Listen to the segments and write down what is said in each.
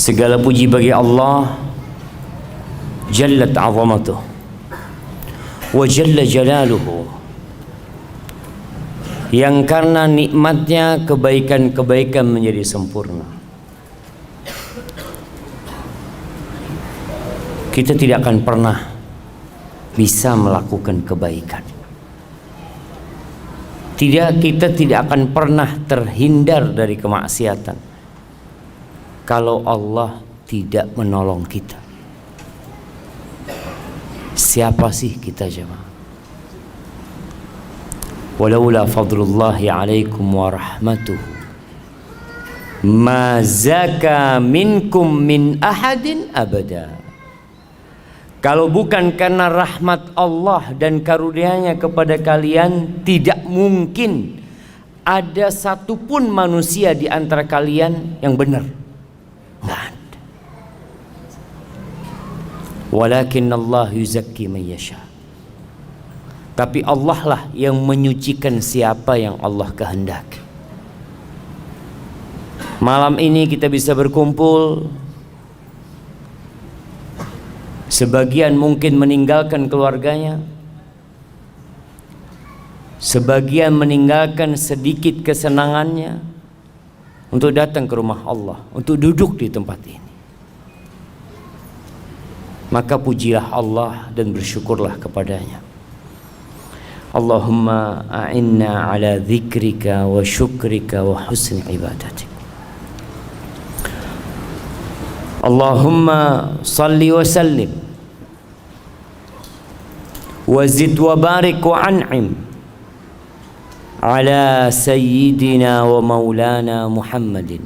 Segala puji bagi Allah Jallat 'azamatuh wa jalla jalaluhu, yang karena nikmatnya kebaikan-kebaikan menjadi sempurna. Kita tidak akan pernah bisa melakukan kebaikan. Kita tidak akan pernah terhindar dari kemaksiatan kalau Allah tidak menolong kita. Siapa sih kita jemaah? Walaula fadlullahi alaikum wa rahmatuhu ma zaka minkum min ahadin abada. Kalau bukan karena rahmat Allah dan karunia-Nya kepada kalian, tidak mungkin ada satupun manusia di antara kalian yang benar. Nggak ada. Walakin Allah yuzakki man yasha. Tapi Allah lah yang menyucikan siapa yang Allah kehendaki. Malam ini kita bisa berkumpul. Sebagian mungkin meninggalkan keluarganya, sebagian meninggalkan sedikit kesenangannya untuk datang ke rumah Allah, untuk duduk di tempat ini. Maka pujilah Allah dan bersyukurlah kepadanya. Allahumma a'inna ala dzikrika wa syukrika wa husni ibadatik. Allahumma salli wa sallim wa zid wa barik wa an'im ala sayyidina wa maulana Muhammadin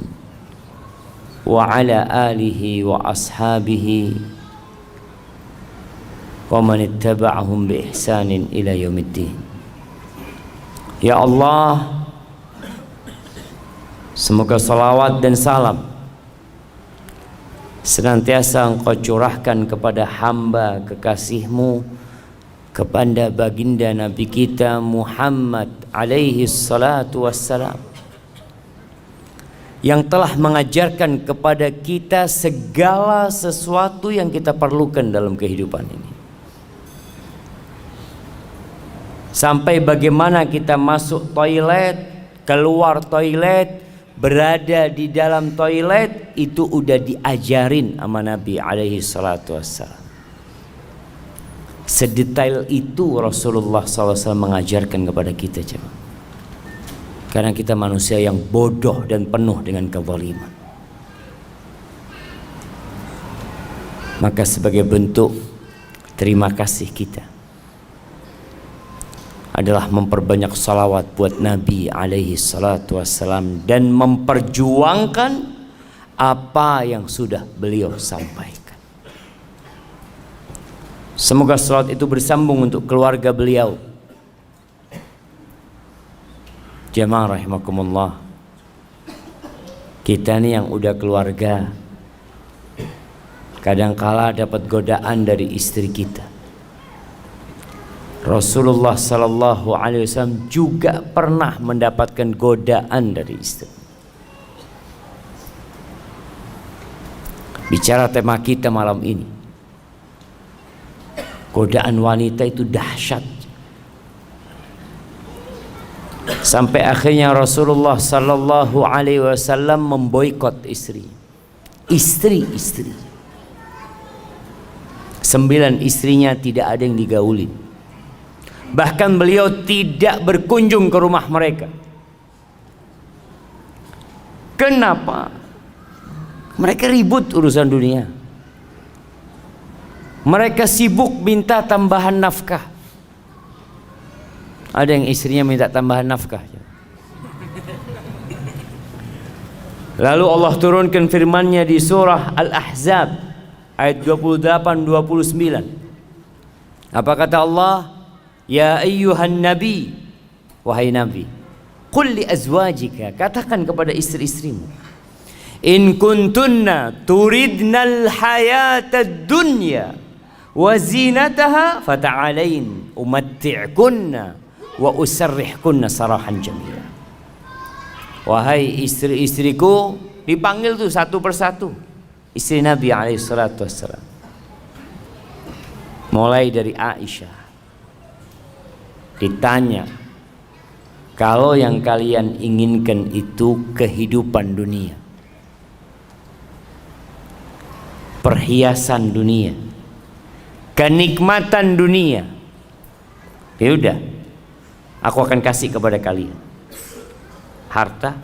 wa ala alihi wa ashabihi wa man ittaba'ahum bi ihsanin ila yaumiddin. Ya Allah, semoga salawat dan salam senantiasa Engkau curahkan kepada hamba kekasih-Mu, kepada baginda Nabi kita Muhammad alaihi salatu wassalam, yang telah mengajarkan kepada kita segala sesuatu yang kita perlukan dalam kehidupan ini. Sampai bagaimana kita masuk toilet, keluar toilet, berada di dalam toilet, itu udah diajarin sama Nabi alaihi salatu wassalam. Sedetail itu Rasulullah SAW mengajarkan kepada kita, jemaah. Karena kita manusia yang bodoh dan penuh dengan kezaliman. Maka sebagai bentuk terima kasih kita adalah memperbanyak salawat buat Nabi alaihi salatu wassalam dan memperjuangkan apa yang sudah beliau sampaikan. Semoga salawat itu bersambung untuk keluarga beliau. Jamaah rahimakumullah, kita nih yang udah keluarga kadangkala dapat godaan dari istri kita. Rasulullah sallallahu alaihi wasallam juga pernah mendapatkan godaan dari istri. Bicara tema kita malam ini, godaan wanita itu dahsyat. Sampai akhirnya Rasulullah sallallahu alaihi wasallam memboikot istri. Istri-istri. 9 istrinya tidak ada yang digaulin. Bahkan beliau tidak berkunjung ke rumah mereka. Kenapa? Mereka ribut urusan dunia. Mereka sibuk minta tambahan nafkah. Ada yang istrinya minta tambahan nafkah. Lalu Allah turunkan firman-Nya di surah Al-Ahzab ayat 28-29. Apa kata Allah? Ya ayyuhan nabi, wahai nabi, qul li azwajika, katakan kepada istri-istrimu, in kuntunna turidnal hayatad dunya wa zinataha fata'alain umatti'kunna wa usarrihkunna sarahan jamila. Wahai istri-istriku, dipanggil tuh satu persatu. istri Nabi SAW. Mulai dari Aisyah, ditanya, kalau yang kalian inginkan itu kehidupan dunia, perhiasan dunia, kenikmatan dunia, ya udah, aku akan kasih kepada kalian harta,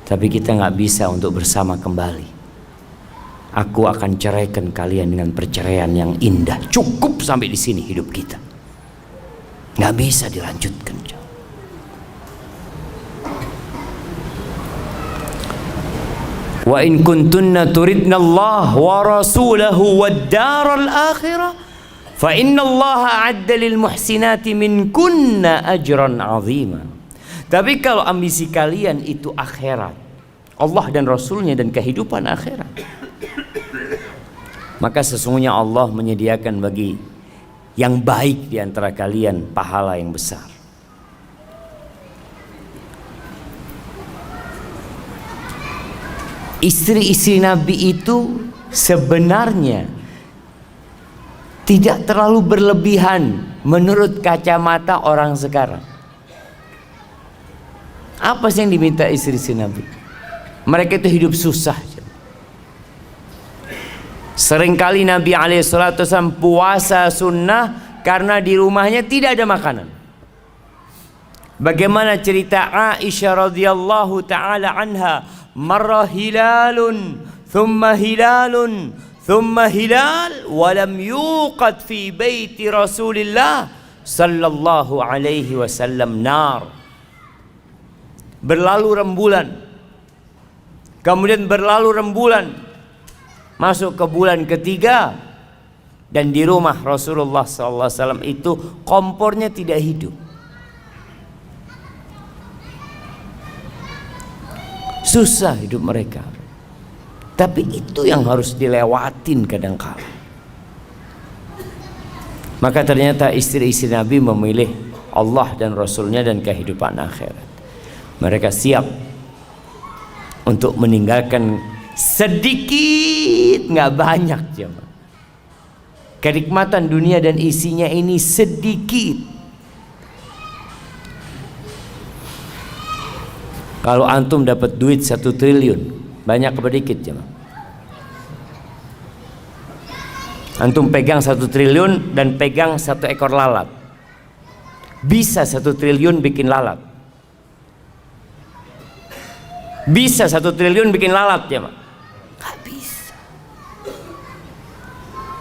tapi kita nggak bisa untuk bersama kembali. Aku akan ceraikan kalian dengan perceraian yang indah. Cukup sampai di sini hidup kita, nggak bisa dilanjutkan. Wa in kuntunna turidna Allah wa rasulahu wad daral akhirah fa inna Allah a'adda lil muhsinati minkunna ajran 'azima. Tapi kalau ambisi kalian itu akhirat, Allah dan Rasulnya dan kehidupan akhirat, maka sesungguhnya Allah menyediakan bagi yang baik di antara kalian pahala yang besar. Istri-istri Nabi itu sebenarnya tidak terlalu berlebihan menurut kacamata orang sekarang. Apa sih yang diminta istri-istri Nabi? Mereka itu hidup susah. Seringkali Nabi SAW puasa sunnah karena di rumahnya tidak ada makanan. Bagaimana cerita Aisyah radhiyallahu taala anha, marra hilalun thumma hilalun thumma hilal walam yuqad fi baiti Rasulillah sallallahu alaihi wasallam nar. Berlalu rembulan, kemudian berlalu rembulan, masuk ke bulan ketiga, dan di rumah Rasulullah SAW itu kompornya tidak hidup. Susah hidup mereka. Tapi itu yang harus dilewatin kadang-kala. Maka ternyata istri-istri Nabi memilih Allah dan Rasulnya dan kehidupan akhirat. Mereka siap untuk meninggalkan sedikit, nggak banyak, jemaah. Kenikmatan dunia dan isinya ini sedikit. Kalau antum dapat duit 1 triliun, banyak apa dikit, jemaah? Antum pegang 1 triliun dan pegang 1 ekor lalat, bisa 1 triliun bikin lalat? Bisa 1 triliun bikin lalat, ya Pak? Gak bisa.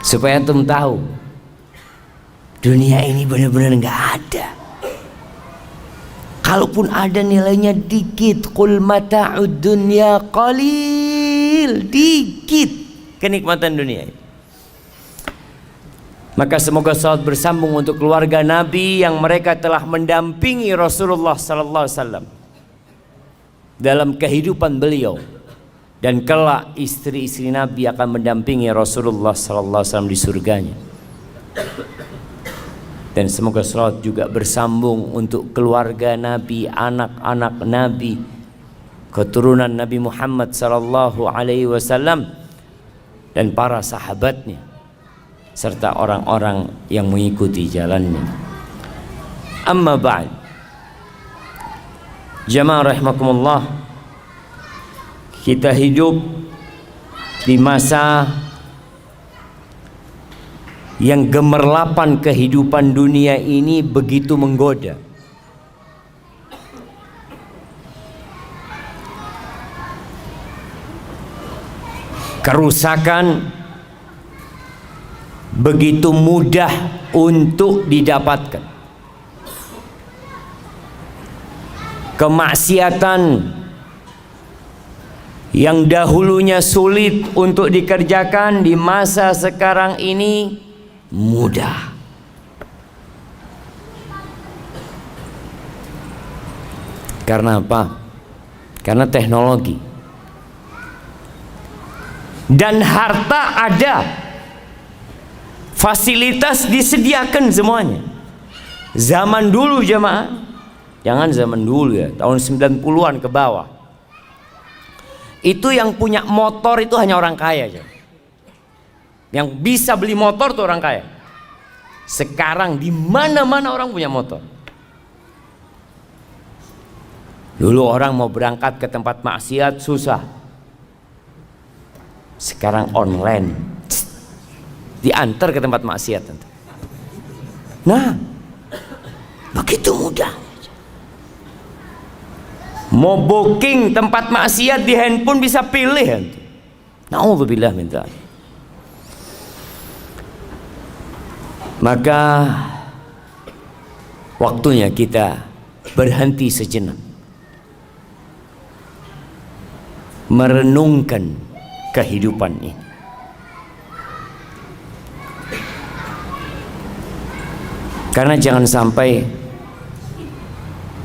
Supaya antum tahu, dunia ini benar-benar gak ada. Kalaupun ada, nilainya dikit. Qul mata'ud dunya qalil. Dikit kenikmatan dunia. Maka semoga salat bersambung untuk keluarga Nabi yang mereka telah mendampingi Rasulullah sallallahu alaihi wasallam dalam kehidupan beliau, dan kelak istri-istri Nabi akan mendampingi Rasulullah sallallahu alaihi wasallam di surganya. Dan semoga salat juga bersambung untuk keluarga Nabi, anak-anak Nabi, keturunan Nabi Muhammad sallallahu alaihi wasallam dan para sahabatnya serta orang-orang yang mengikuti jalannya. Amma ba'd. Jamaah rahimakumullah, kita hidup di masa yang gemerlapan kehidupan dunia ini begitu menggoda. Kerusakan begitu mudah untuk didapatkan. Kemaksiatan yang dahulunya sulit untuk dikerjakan di masa sekarang ini mudah. Karena apa? Karena teknologi dan harta ada, fasilitas disediakan semuanya. Zaman dulu jemaah, jangan zaman dulu ya, tahun 90-an ke bawah, Itu yang punya motor itu hanya orang kaya aja. Yang bisa beli motor tuh orang kaya. Sekarang di mana-mana orang punya motor. Dulu orang mau berangkat ke tempat maksiat susah. Sekarang online. Diantar ke tempat maksiat. Nah, begitu mudah. Mau booking tempat maksiat di handphone bisa pilih. Na'udzubillah min dzalik. Maka waktunya kita berhenti sejenak, merenungkan kehidupan ini. Karena jangan sampai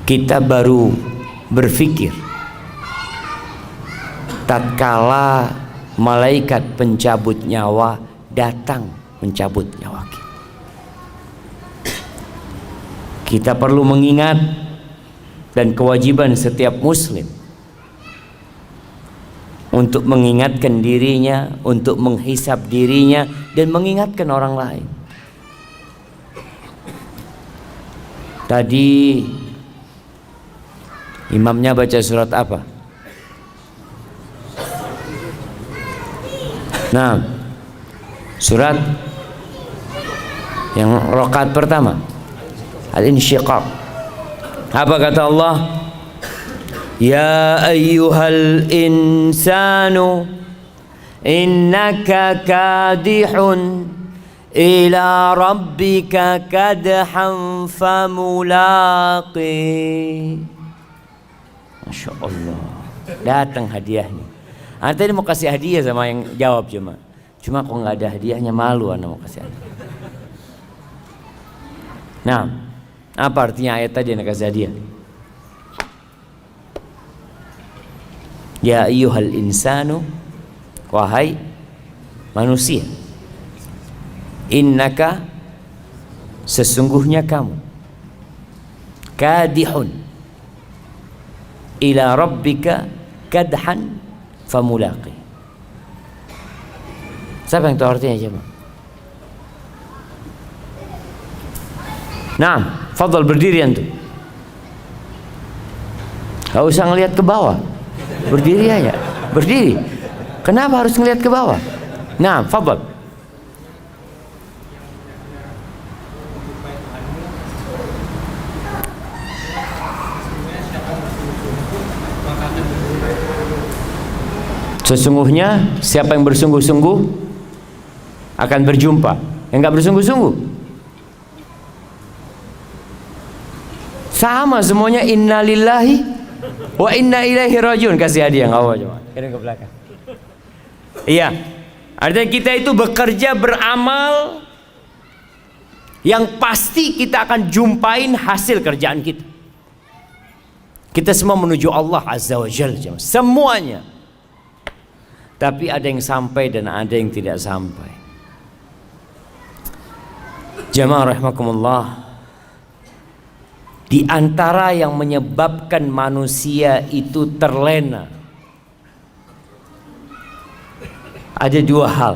kita baru berpikir tatkala malaikat pencabut nyawa datang mencabut nyawa kita. Kita perlu mengingat, dan kewajiban setiap muslim untuk mengingatkan dirinya, untuk menghisap dirinya, dan mengingatkan orang lain. Tadi imamnya baca surat apa? Nah, surat yang rakaat pertama, Al-Insyiqaq. Apa kata Allah? Ya ayyuhal insanu innaka kadihun ila rabbika kadhan famulaqi. Masya Allah, datang hadiahnya. Anda tadi mau kasih hadiah sama yang jawab cuma kok nggak ada hadiahnya, malu Anda mau kasih hadiah. Nah, apa artinya ayat tadi yang kasih hadiah? Ya ayyuhal insanu, wahai manusia, innaka, sesungguhnya kamu, kadihun ila rabbika kadhan famulaqi. Siapa yang tahu artinya coba? Nah, fadhal berdiri antum. Gak usah ngelihat ke bawah, berdiri aja, berdiri. Kenapa harus ngelihat ke bawah? Nah, fadhal. Sesungguhnya siapa yang bersungguh-sungguh akan berjumpa. Yang nggak bersungguh-sungguh sama semuanya. Innalillahi wa inna ilaihi rajiun. Kasih hadiah nggak apa coba. Kirim ke belakang. Iya, artinya kita itu bekerja beramal yang pasti kita akan jumpain hasil kerjaan kita. Kita semua menuju Allah Azza wa Jalla, semuanya. Tapi ada yang sampai dan ada yang tidak sampai. Jamaah rahimakumullah, di antara yang menyebabkan manusia itu terlena ada dua hal.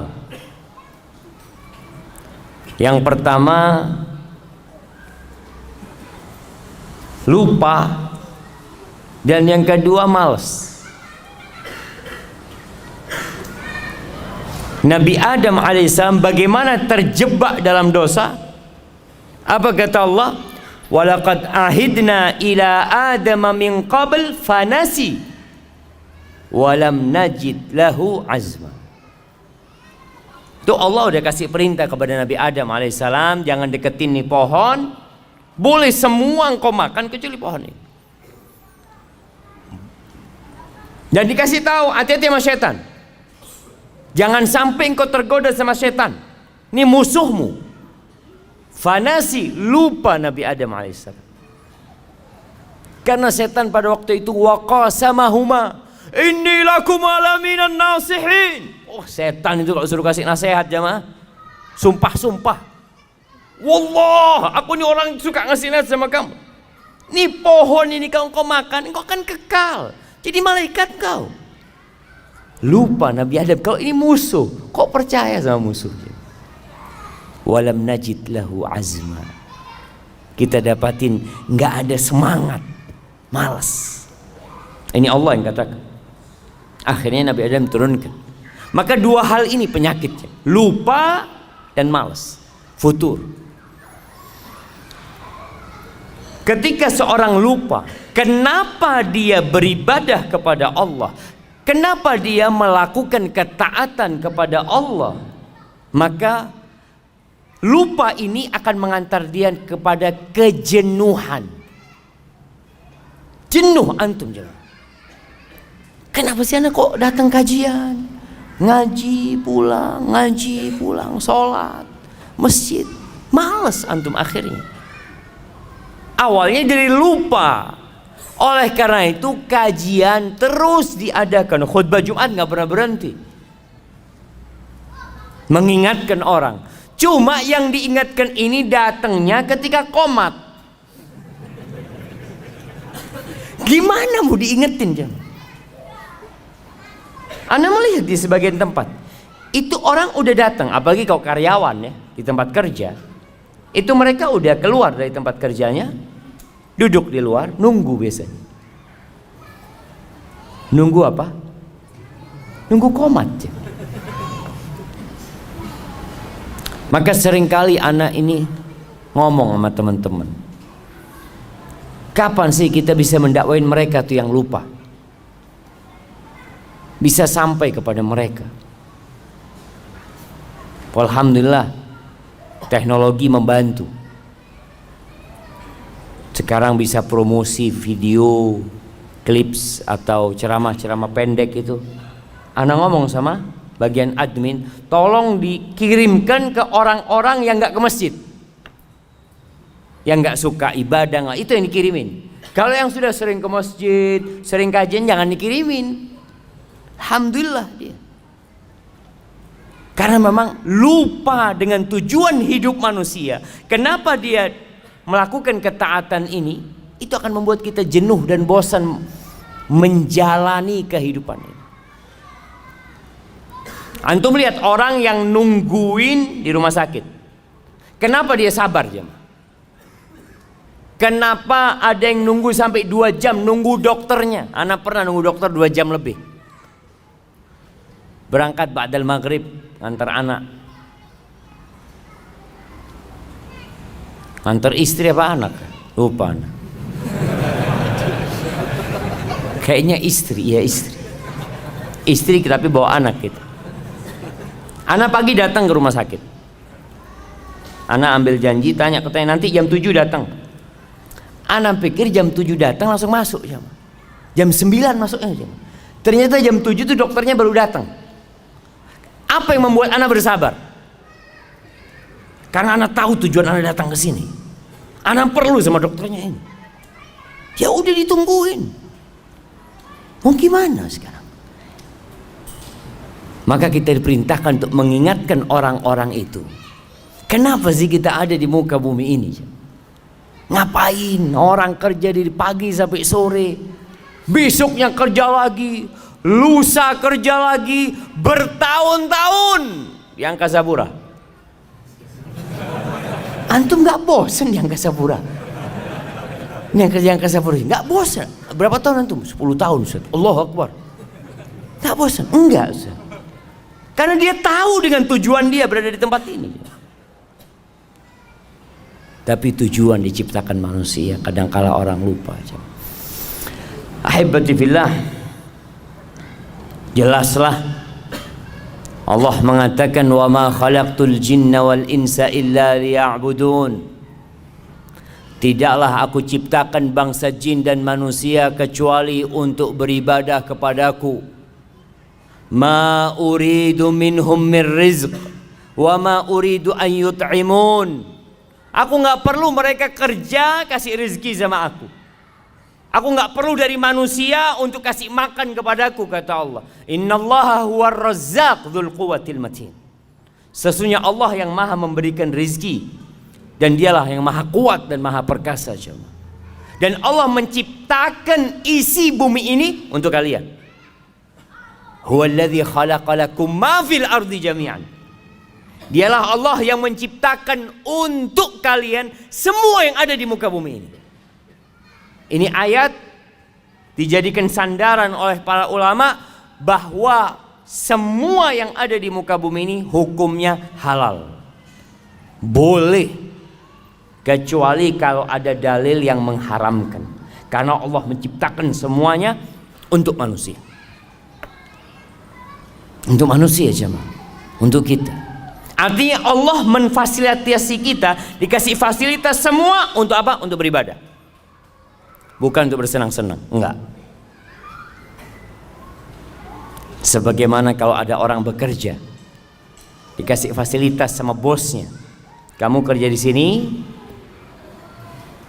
Yang pertama, lupa, dan yang kedua malas. Nabi Adam alaihissalam bagaimana terjebak dalam dosa? Apa kata Allah? Walaqad ahidna ila Adam min qabl fanasi walam najid lahu azma. Itu Allah udah kasih perintah kepada Nabi Adam alaihissalam, jangan deketin nih pohon, boleh semua engkau makan kecuali pohon ini. Dan dikasih tahu hati-hati sama setan. Jangan sampai engkau tergoda sama setan. Ini musuhmu. Fanasi, lupa Nabi Adam alaihissalam. Karena setan pada waktu itu waqasamahuma inni lakum alaminan nasihin. Oh, setan itu kalau suruh kasih nasihat jamaah, sumpah-sumpah. Wallah, aku ini orang suka ngasih nasihat sama kamu. Ini pohon ini kalau engkau makan, engkau akan kekal. Jadi malaikat kau. Lupa Nabi Adam kalau ini musuh, kok percaya sama musuhnya. Walam najid lahu azma. Kita dapatin nggak ada semangat, malas. Ini Allah yang katakan. Akhirnya Nabi Adam turunkan. Maka dua hal ini penyakitnya, lupa dan malas, futur. Ketika seorang lupa, kenapa dia beribadah kepada Allah? Kenapa dia melakukan ketaatan kepada Allah? Maka lupa ini akan mengantar dia kepada kejenuhan. Jenuh antum jangan. Kenapa sih anak kok datang kajian? Ngaji pulang, sholat, masjid. Males antum akhirnya. Awalnya dari lupa. Oleh karena itu kajian terus diadakan. Khutbah Jumat nggak pernah berhenti. Mengingatkan orang. Cuma yang diingatkan ini datangnya ketika qomat. Gimana mau diingetin jam? Anda melihat di sebagian tempat itu orang udah datang, apalagi kalau karyawan ya di tempat kerja, itu mereka udah keluar dari tempat kerjanya, duduk di luar, nunggu biasanya. Nunggu apa? Nunggu qomat. Maka seringkali anak ini ngomong sama teman-teman, kapan sih kita bisa mendakwain mereka tuh yang lupa? Bisa sampai kepada mereka. Alhamdulillah teknologi membantu. Sekarang bisa promosi video, clips atau ceramah-ceramah pendek itu. Ana ngomong sama bagian admin, tolong dikirimkan ke orang-orang yang nggak ke masjid, yang nggak suka ibadah, itu yang dikirimin. Kalau yang sudah sering ke masjid, sering kajian, jangan dikirimin. Alhamdulillah dia. Karena memang lupa dengan tujuan hidup manusia. Kenapa dia melakukan ketaatan ini? Itu akan membuat kita jenuh dan bosan menjalani kehidupan ini. Antum lihat orang yang nungguin di rumah sakit. Kenapa dia sabar jam? Kenapa ada yang nunggu sampai 2 jam nunggu dokternya? Anak pernah nunggu dokter 2 jam lebih. Berangkat ba'dal maghrib antar anak, antar istri apa anak? Lupa anak. Kayaknya istri, ya istri. Istri tapi bawa anak gitu. Anak pagi datang ke rumah sakit. Anak ambil janji, katanya nanti jam 7 datang. Anak pikir jam 7 datang langsung masuk jam 9 masuknya jam. Ternyata jam 7 tuh dokternya baru datang. Apa yang membuat anak bersabar? Karena anak tahu tujuan anak datang ke sini. Anak perlu sama dokternya ini. Ya udah ditungguin. Mau gimana sekarang? Maka kita diperintahkan untuk mengingatkan orang-orang itu. Kenapa sih kita ada di muka bumi ini? Ngapain? Orang kerja dari pagi sampai sore, besoknya kerja lagi, lusa kerja lagi, bertahun-tahun di Angkasa Pura. Antum nggak bosan di Angkasa Pura? Ini yang kerja Angkasa Pura nggak bosan? Berapa tahun antum? 10 tahun Ustaz. Allahu Akbar. Nggak bosan? Enggak Ustaz. Karena dia tahu dengan tujuan dia berada di tempat ini. Tapi tujuan diciptakan manusia, kadangkala orang lupa. Ahibati fillah, jelaslah Allah mengatakan wa ma khalaqtul jinna wal insa illa liya'budun. Tidaklah aku ciptakan bangsa jin dan manusia kecuali untuk beribadah kepadaku. Ma uridu minhum min rizq wa ma uridu an yut'imun. Aku nggak perlu mereka kerja kasih rezeki sama aku. Aku nggak perlu dari manusia untuk kasih makan kepadaku, kata Allah. Innallaha huwar razzaq dzul quwwatil matin. Sesungguhnya Allah yang maha memberikan rezeki dan dialah yang maha kuat dan maha perkasa. Dan Allah menciptakan isi bumi ini untuk kalian. Huwallazi khalaqalakum ma fil ardi jami'an. Dialah Allah yang menciptakan untuk kalian semua yang ada di muka bumi ini. Ini ayat dijadikan sandaran oleh para ulama bahwa semua yang ada di muka bumi ini hukumnya halal. Boleh, kecuali kalau ada dalil yang mengharamkan. Karena Allah menciptakan semuanya untuk manusia. Untuk manusia jemaah, untuk kita. Artinya Allah memfasilitasi kita, dikasih fasilitas semua untuk apa? Untuk beribadah. Bukan untuk bersenang-senang, enggak. Sebagaimana kalau ada orang bekerja, dikasih fasilitas sama bosnya. Kamu kerja di sini,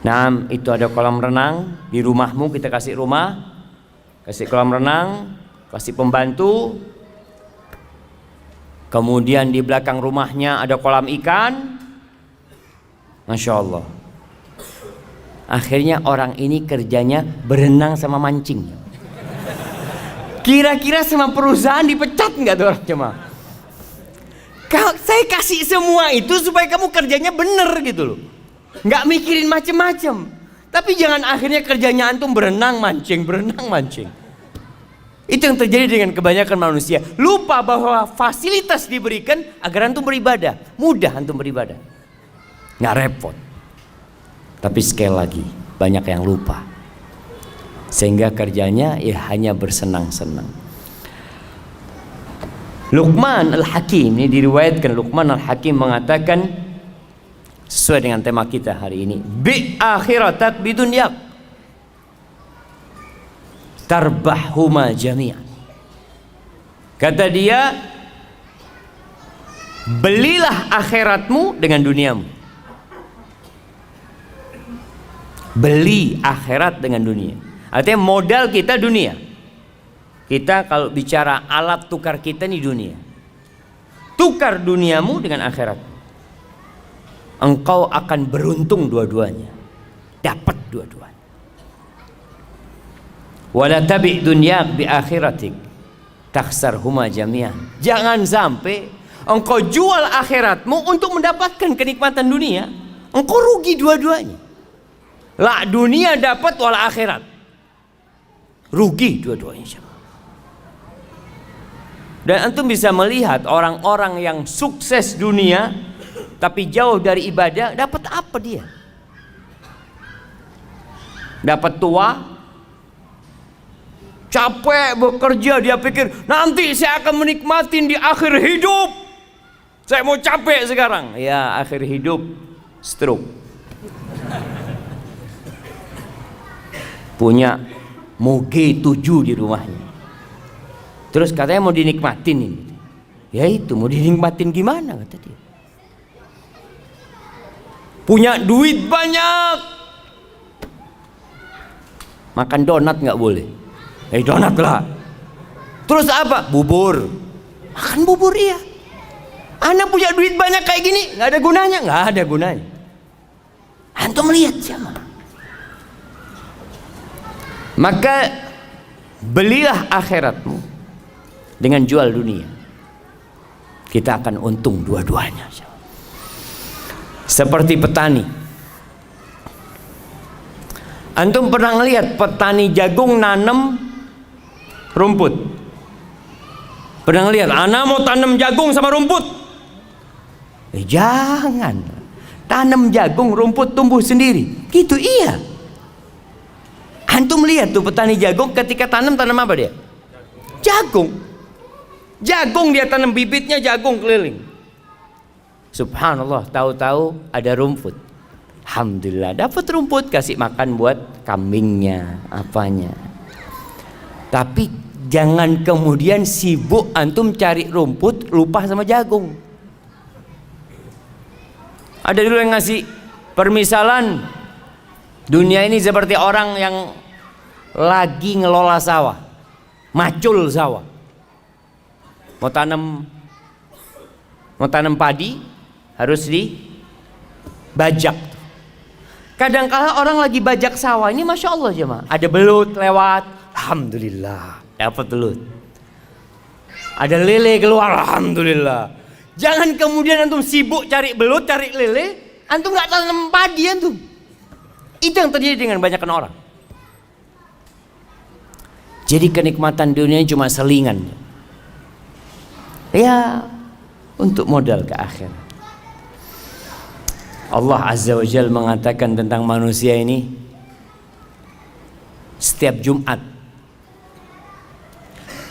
nah itu ada kolam renang, di rumahmu kita kasih rumah, kasih kolam renang, kasih pembantu. Kemudian di belakang rumahnya ada kolam ikan. Masya Allah. Akhirnya orang ini kerjanya berenang sama mancing. Kira-kira sama perusahaan dipecat nggak tuh orang cuma? Saya kasih semua itu supaya kamu kerjanya bener gitu loh. Nggak mikirin macem-macem. Tapi jangan akhirnya kerjanya antum berenang mancing, berenang mancing. Itu yang terjadi dengan kebanyakan manusia. Lupa bahwa fasilitas diberikan agar antum beribadah. Mudah antum beribadah, nggak repot. Tapi sekali lagi banyak yang lupa, sehingga kerjanya ya hanya bersenang-senang. Luqman Al-Hakim, ini diriwayatkan Luqman Al-Hakim mengatakan sesuai dengan tema kita hari ini, bi akhiratak bidunyak tarbahhuma jami'an. Kata dia, belilah akhiratmu dengan duniamu. Beli akhirat dengan dunia. Artinya modal kita dunia. Kita kalau bicara alat tukar kita nih dunia. Tukar duniamu dengan akhirat. Engkau akan beruntung dua-duanya. Dapat dua-duanya. Wala tabi' dunyak bi akhiratik takhsarhuma jami'an. Jangan sampai engkau jual akhiratmu untuk mendapatkan kenikmatan dunia. Engkau rugi dua-duanya. La dunia dapat wal akhirat. Rugi dua-duanya. Dan antum bisa melihat orang-orang yang sukses dunia tapi jauh dari ibadah, dapat apa dia? Dapat tua, capek bekerja, dia pikir nanti saya akan menikmatin di akhir hidup. Saya mau capek sekarang. Ya, akhir hidup stroke. Punya moge 7 di rumahnya. Terus katanya mau dinikmatin ini. Ya itu mau dinikmatin gimana kata dia. Punya duit banyak, makan donat nggak boleh. Donat lah. Terus apa? Bubur. Makan bubur iya. Anak punya duit banyak kayak gini, nggak ada gunanya, nggak ada gunanya. Antum lihat siapa? Maka belilah akhiratmu dengan jual dunia. Kita akan untung dua-duanya. Seperti petani. Antum pernah ngelihat petani jagung nanam rumput? Pernah ngelihat anak mau tanam jagung sama rumput? Jangan. Tanam jagung, rumput tumbuh sendiri. Gitu iya. Antum lihat tuh petani jagung ketika tanam apa dia? Jagung. Jagung dia tanam bibitnya, jagung keliling. Subhanallah, tahu-tahu ada rumput. Alhamdulillah dapat rumput, kasih makan buat kambingnya, apanya. Tapi jangan kemudian sibuk antum cari rumput, lupa sama jagung. Ada dulu yang ngasih permisalan, dunia ini seperti orang yang lagi ngelola sawah, macul sawah. Mau tanam padi harus dibajak. Kadang-kala orang lagi bajak sawah ini, masya Allah jemaah, ada belut lewat, alhamdulillah dapat belut. Ada lele keluar, alhamdulillah. Jangan kemudian antum sibuk cari belut, cari lele, antum nggak tanam padi antum. Itu yang terjadi dengan banyak orang. Jadi kenikmatan dunia cuma selingan. Ya, untuk modal ke akhir. Allah Azza wa Jalla mengatakan tentang manusia ini, setiap Jumat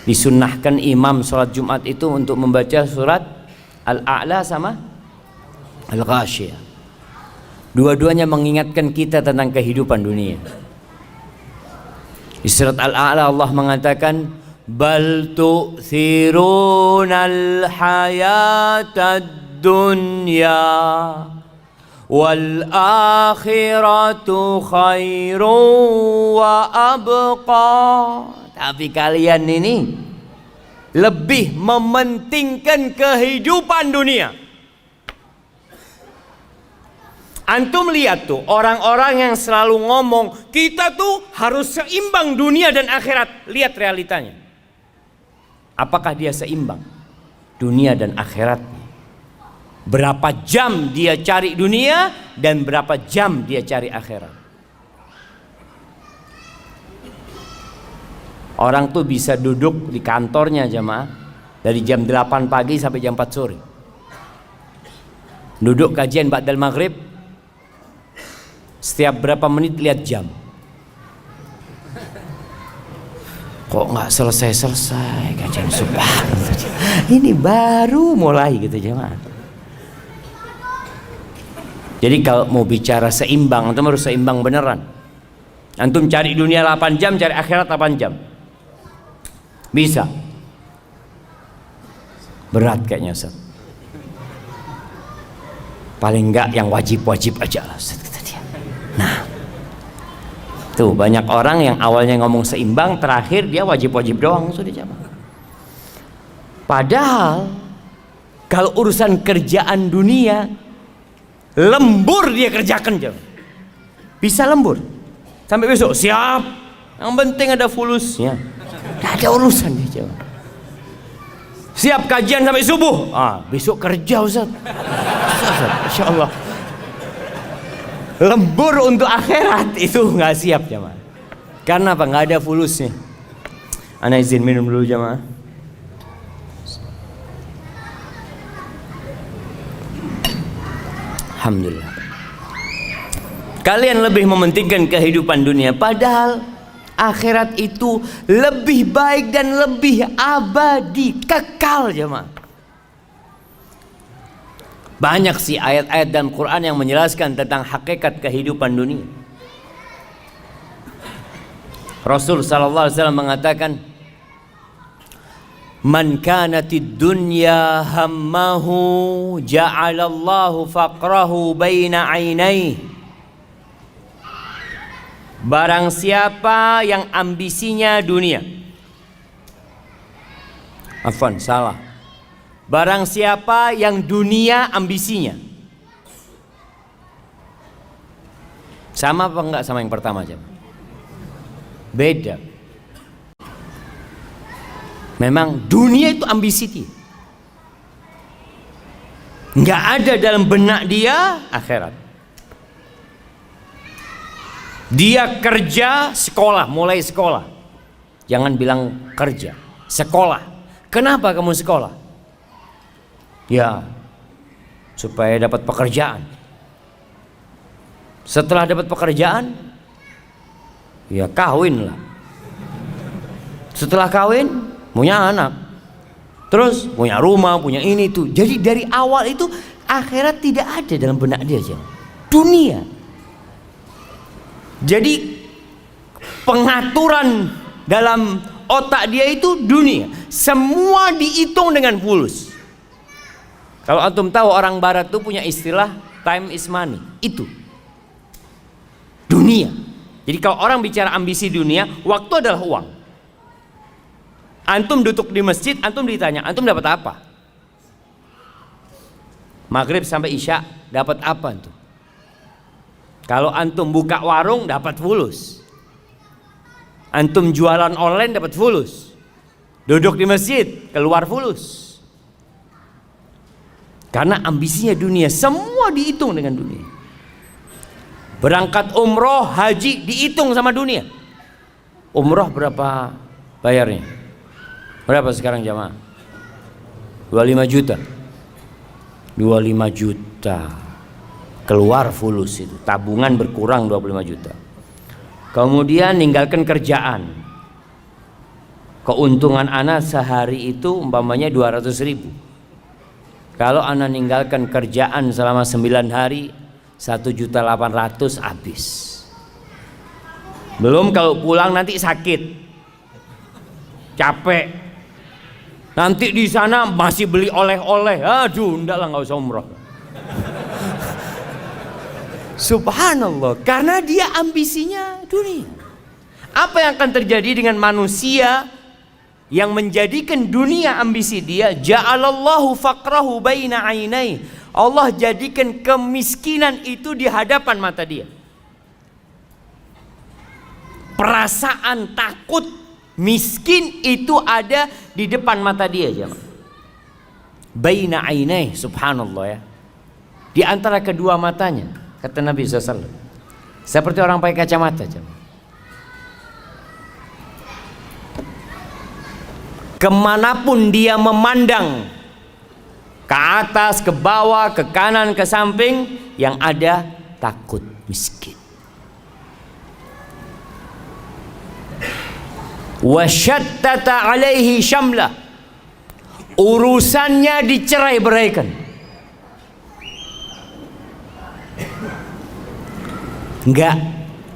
disunnahkan imam sholat Jumat itu untuk membaca surat Al-A'la sama Al-Ghasyiyah. Dua-duanya mengingatkan kita tentang kehidupan dunia. Di surat Al-A'la Allah mengatakan, bal tu'thirunal hayatad dunya wal akhiratu khairun wa abqa. Tapi kalian ini lebih mementingkan kehidupan dunia. Antum lihat tuh orang-orang yang selalu ngomong kita tuh harus seimbang dunia dan akhirat. Lihat realitanya. Apakah dia seimbang dunia dan akhiratnya? Berapa jam dia cari dunia dan berapa jam dia cari akhirat? Orang tuh bisa duduk di kantornya jemaah dari jam 8 pagi sampai jam 4 sore. Duduk kajian ba'dal maghrib, setiap berapa menit lihat jam. Kok nggak selesai kajian subuh? Ini baru mulai gitu jemaah. Jadi kalau mau bicara seimbang, antum harus seimbang beneran. Antum cari dunia 8 jam, cari akhirat 8 jam. Bisa. Berat kayaknya Ustaz. Paling enggak yang wajib-wajib aja lah Ustaz, kata dia. Nah, tuh banyak orang yang awalnya ngomong seimbang, terakhir dia wajib-wajib doang sudah jamaah. Padahal kalau urusan kerjaan dunia, lembur dia kerjakan jam. Bisa lembur sampai besok siap. Yang penting ada fulusnya. Tidak ada urusan dia jawab. Siap kajian sampai subuh. Besok kerja Ustaz. Insya Allah. Lembur untuk akhirat itu nggak siap jamaah. Karena apa? Nggak ada fulusnya. Ana izin minum dulu jamaah. Alhamdulillah. Kalian lebih mementingkan kehidupan dunia, padahal akhirat itu lebih baik dan lebih abadi, kekal jemaah. Banyak sih ayat-ayat dalam Quran yang menjelaskan tentang hakikat kehidupan dunia. Rasul sallallahu alaihi wasallam mengatakan, man kanatid dunya hammahu ja'alallahu faqrahu baina 'ainaihi. Barang siapa yang ambisinya dunia, salah. Barang siapa yang dunia ambisinya, sama apa enggak sama yang pertama aja? Beda. Memang dunia itu ambisi dia. Enggak ada dalam benak dia akhirat. Dia kerja, sekolah, mulai sekolah. Jangan bilang kerja, sekolah. Kenapa kamu sekolah? Ya, supaya dapat pekerjaan. Setelah dapat pekerjaan, ya kawin lah. Setelah kawin, punya anak. Terus punya rumah, punya ini tuh. Jadi dari awal itu akhirat tidak ada dalam benak dia aja. Dunia. Jadi pengaturan dalam otak dia itu dunia. Semua dihitung dengan fulus. Kalau antum tahu orang barat tuh punya istilah time is money. Itu dunia. Jadi kalau orang bicara ambisi dunia, waktu adalah uang. Antum duduk di masjid, antum ditanya, antum dapat apa? Maghrib sampai Isya dapat apa antum? Kalau antum buka warung dapat fulus. Antum jualan online dapat fulus. Duduk di masjid, keluar fulus. Karena ambisinya dunia, semua dihitung dengan dunia. Berangkat umroh, haji dihitung sama dunia. Umroh berapa bayarnya? Berapa sekarang jamaah? 25 juta. 25 juta. Keluar fulus itu. Tabungan berkurang 25 juta. Kemudian ninggalkan kerjaan. Keuntungan anak sehari itu umpamanya 200.000. Kalau anak ninggalkan kerjaan selama 9 hari 1.800.000 habis. Belum kalau pulang nanti sakit, capek, nanti di sana masih beli oleh-oleh. Aduh, enggak lah, nggak usah umroh. Subhanallah, karena dia ambisinya dunia. Apa yang akan terjadi dengan manusia yang menjadikan dunia ambisi dia? Ja'alallahu faqrahu baina ainai. Allah jadikan kemiskinan itu di hadapan mata dia. Perasaan takut miskin itu ada di depan mata dia, jemaah. Baina ainai, subhanallah ya. Di antara kedua matanya, kata Nabi SAW. Seperti orang pakai kacamata, jemaah. Kemanapun dia memandang, ke atas, ke bawah, ke kanan, ke samping, yang ada takut miskin. Wasyattata alaihi syamlah, urusannya dicerai-beraikan. Enggak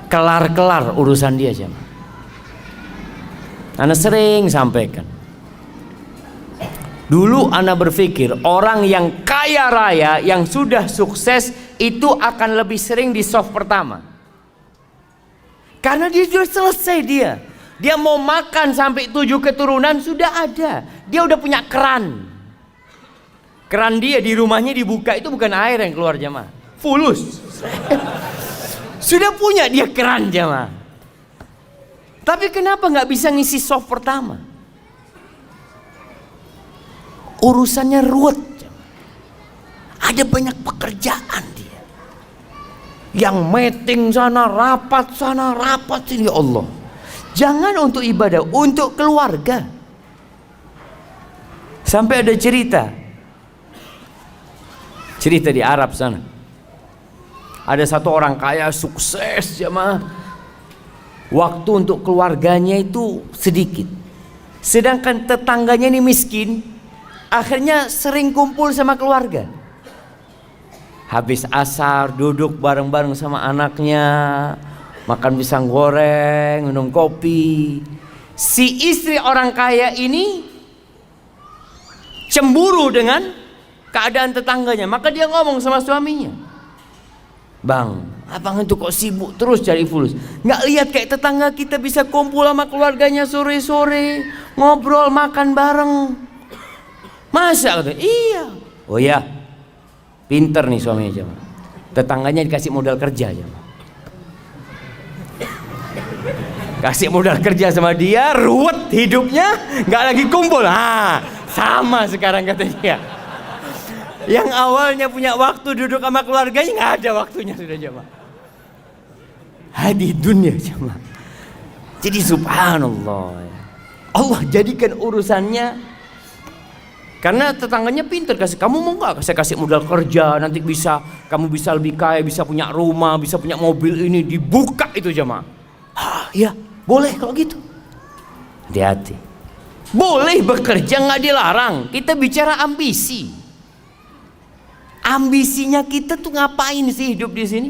kelar-kelar urusan dia, jemaah. Ana sering sampaikan. Dulu ana berpikir orang yang kaya raya, yang sudah sukses itu akan lebih sering di soft pertama. Karena dia sudah selesai dia. Dia mau makan sampai 7 keturunan sudah ada. Dia udah punya keran. Keran dia di rumahnya dibuka, itu bukan air yang keluar, jemaah. Fulus. Sudah punya dia keran, jemaah. Tapi kenapa nggak bisa ngisi soft pertama? Urusannya ruwet. Ada banyak pekerjaan dia. Yang meeting sana, rapat sini, ya Allah. Jangan untuk ibadah, untuk keluarga. Sampai ada cerita di Arab sana. Ada satu orang kaya sukses, jemaah. Waktu untuk keluarganya itu sedikit. Sedangkan tetangganya ini miskin. Akhirnya sering kumpul sama keluarga. Habis asar duduk bareng-bareng sama anaknya, makan pisang goreng, minum kopi. Si istri orang kaya ini cemburu dengan keadaan tetangganya. Maka dia ngomong sama suaminya, "Bang, abang itu kok sibuk terus cari fulus? Nggak lihat kayak tetangga kita bisa kumpul sama keluarganya sore-sore, ngobrol, makan bareng. Masa?" Kata, "Iya." Oh ya, pinter nih suaminya, jemaah. Tetangganya dikasih modal kerja, jemaah. Kasih modal kerja sama dia, ruwet hidupnya, nggak lagi kumpul. Sama sekarang katanya. Yang awalnya punya waktu duduk sama keluarganya, nggak ada waktunya sudah, jemaah. Hadi dunia, jemaah. Jadi subhanallah, Allah jadikan urusannya. Karena tetangganya pintar, kasih, "Kamu mau nggak saya kasih modal kerja, nanti kamu bisa lebih kaya, bisa punya rumah, bisa punya mobil ini." Dibuka itu, jemaah. Ya boleh kalau gitu. Hati-hati. Boleh bekerja, nggak dilarang. Kita bicara ambisi. Ambisinya kita tuh ngapain sih hidup di sini?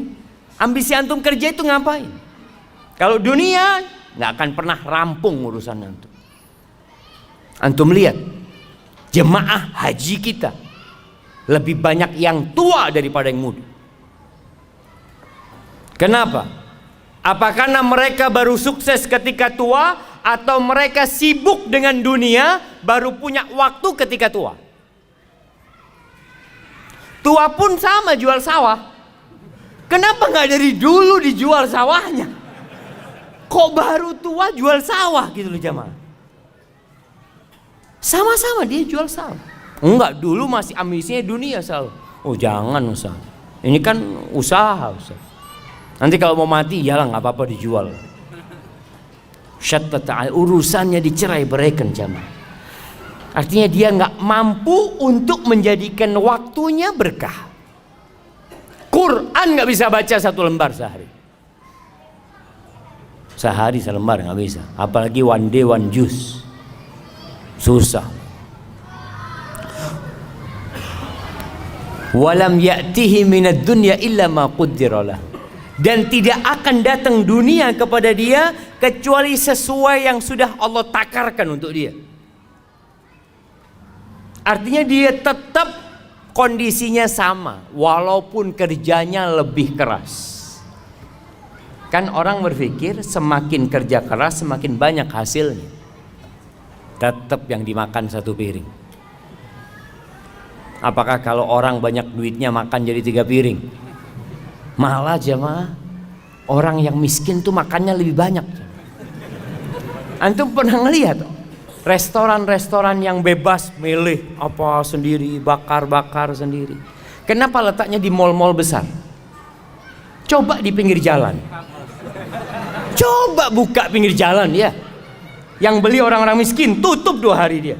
Ambisi antum kerja itu ngapain? Kalau dunia nggak akan pernah rampung urusan antum. Antum lihat jemaah haji kita lebih banyak yang tua daripada yang muda. Kenapa? Apakah karena mereka baru sukses ketika tua, atau mereka sibuk dengan dunia baru punya waktu ketika tua? Tua pun sama jual sawah. Kenapa nggak dari dulu dijual sawahnya? Kok baru tua jual sawah gitu loh, jemaah? Sama-sama dia jual saham. Enggak, dulu masih ambisinya dunia saham. Oh jangan Ustaz, ini kan usaha Ustaz. Nanti kalau mau mati ya nggak apa-apa dijual. Urusannya dicerai beraikan jamaah. Artinya dia nggak mampu untuk menjadikan waktunya berkah. Quran nggak bisa baca 1 lembar sehari. Sehari selembar nggak bisa. Apalagi one day one juice. Susah. Walam ya'tihi minad dunya illa ma qaddara lah. Dan tidak akan datang dunia kepada dia kecuali sesuai yang sudah Allah takarkan untuk dia. Artinya dia tetap kondisinya sama walaupun kerjanya lebih keras. Kan orang berpikir semakin kerja keras semakin banyak hasilnya. Tetap yang dimakan 1 piring. Apakah kalau orang banyak duitnya makan jadi 3 piring? Malah jemaah, orang yang miskin tuh makannya lebih banyak. Antum pernah ngelihat restoran-restoran yang bebas milih apa sendiri, bakar-bakar sendiri. Kenapa letaknya di mal-mal besar? Coba di pinggir jalan. Coba buka pinggir jalan ya. Yang beli orang-orang miskin, tutup 2 hari dia.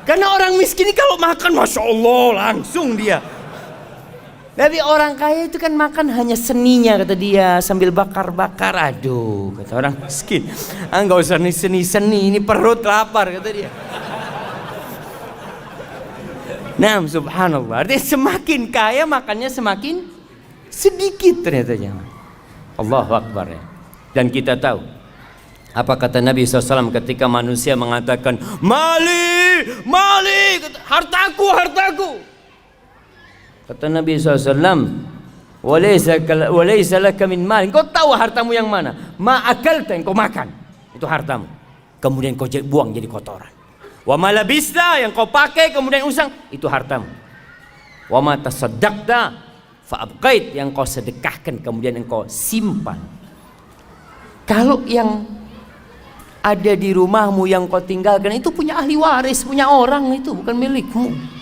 Karena orang miskin ini kalau makan Masya Allah langsung dia. Tapi orang kaya itu kan makan hanya seninya kata dia, sambil bakar-bakar. Aduh kata orang miskin, nggak usah seni-seni, ini perut lapar kata dia. Nah subhanallah, artinya semakin kaya makannya semakin sedikit ternyata jangan. Allahu Akbar ya. Dan kita tahu apa kata Nabi SAW ketika manusia mengatakan mali, mali, hartaku, hartaku. Kata Nabi SAW, walaysa laka min mal. Engkau tahu hartamu yang mana? Ma akalta, engkau makan, itu hartamu. Kemudian kau buang jadi kotoran. Wa ma labista, yang kau pakai kemudian usang, itu hartamu. Wa ma tasaddaqta fa abqait, yang kau sedekahkan kemudian engkau simpan. Kalau yang ada di rumahmu yang kau tinggalkan itu punya ahli waris, punya orang, itu bukan milikmu.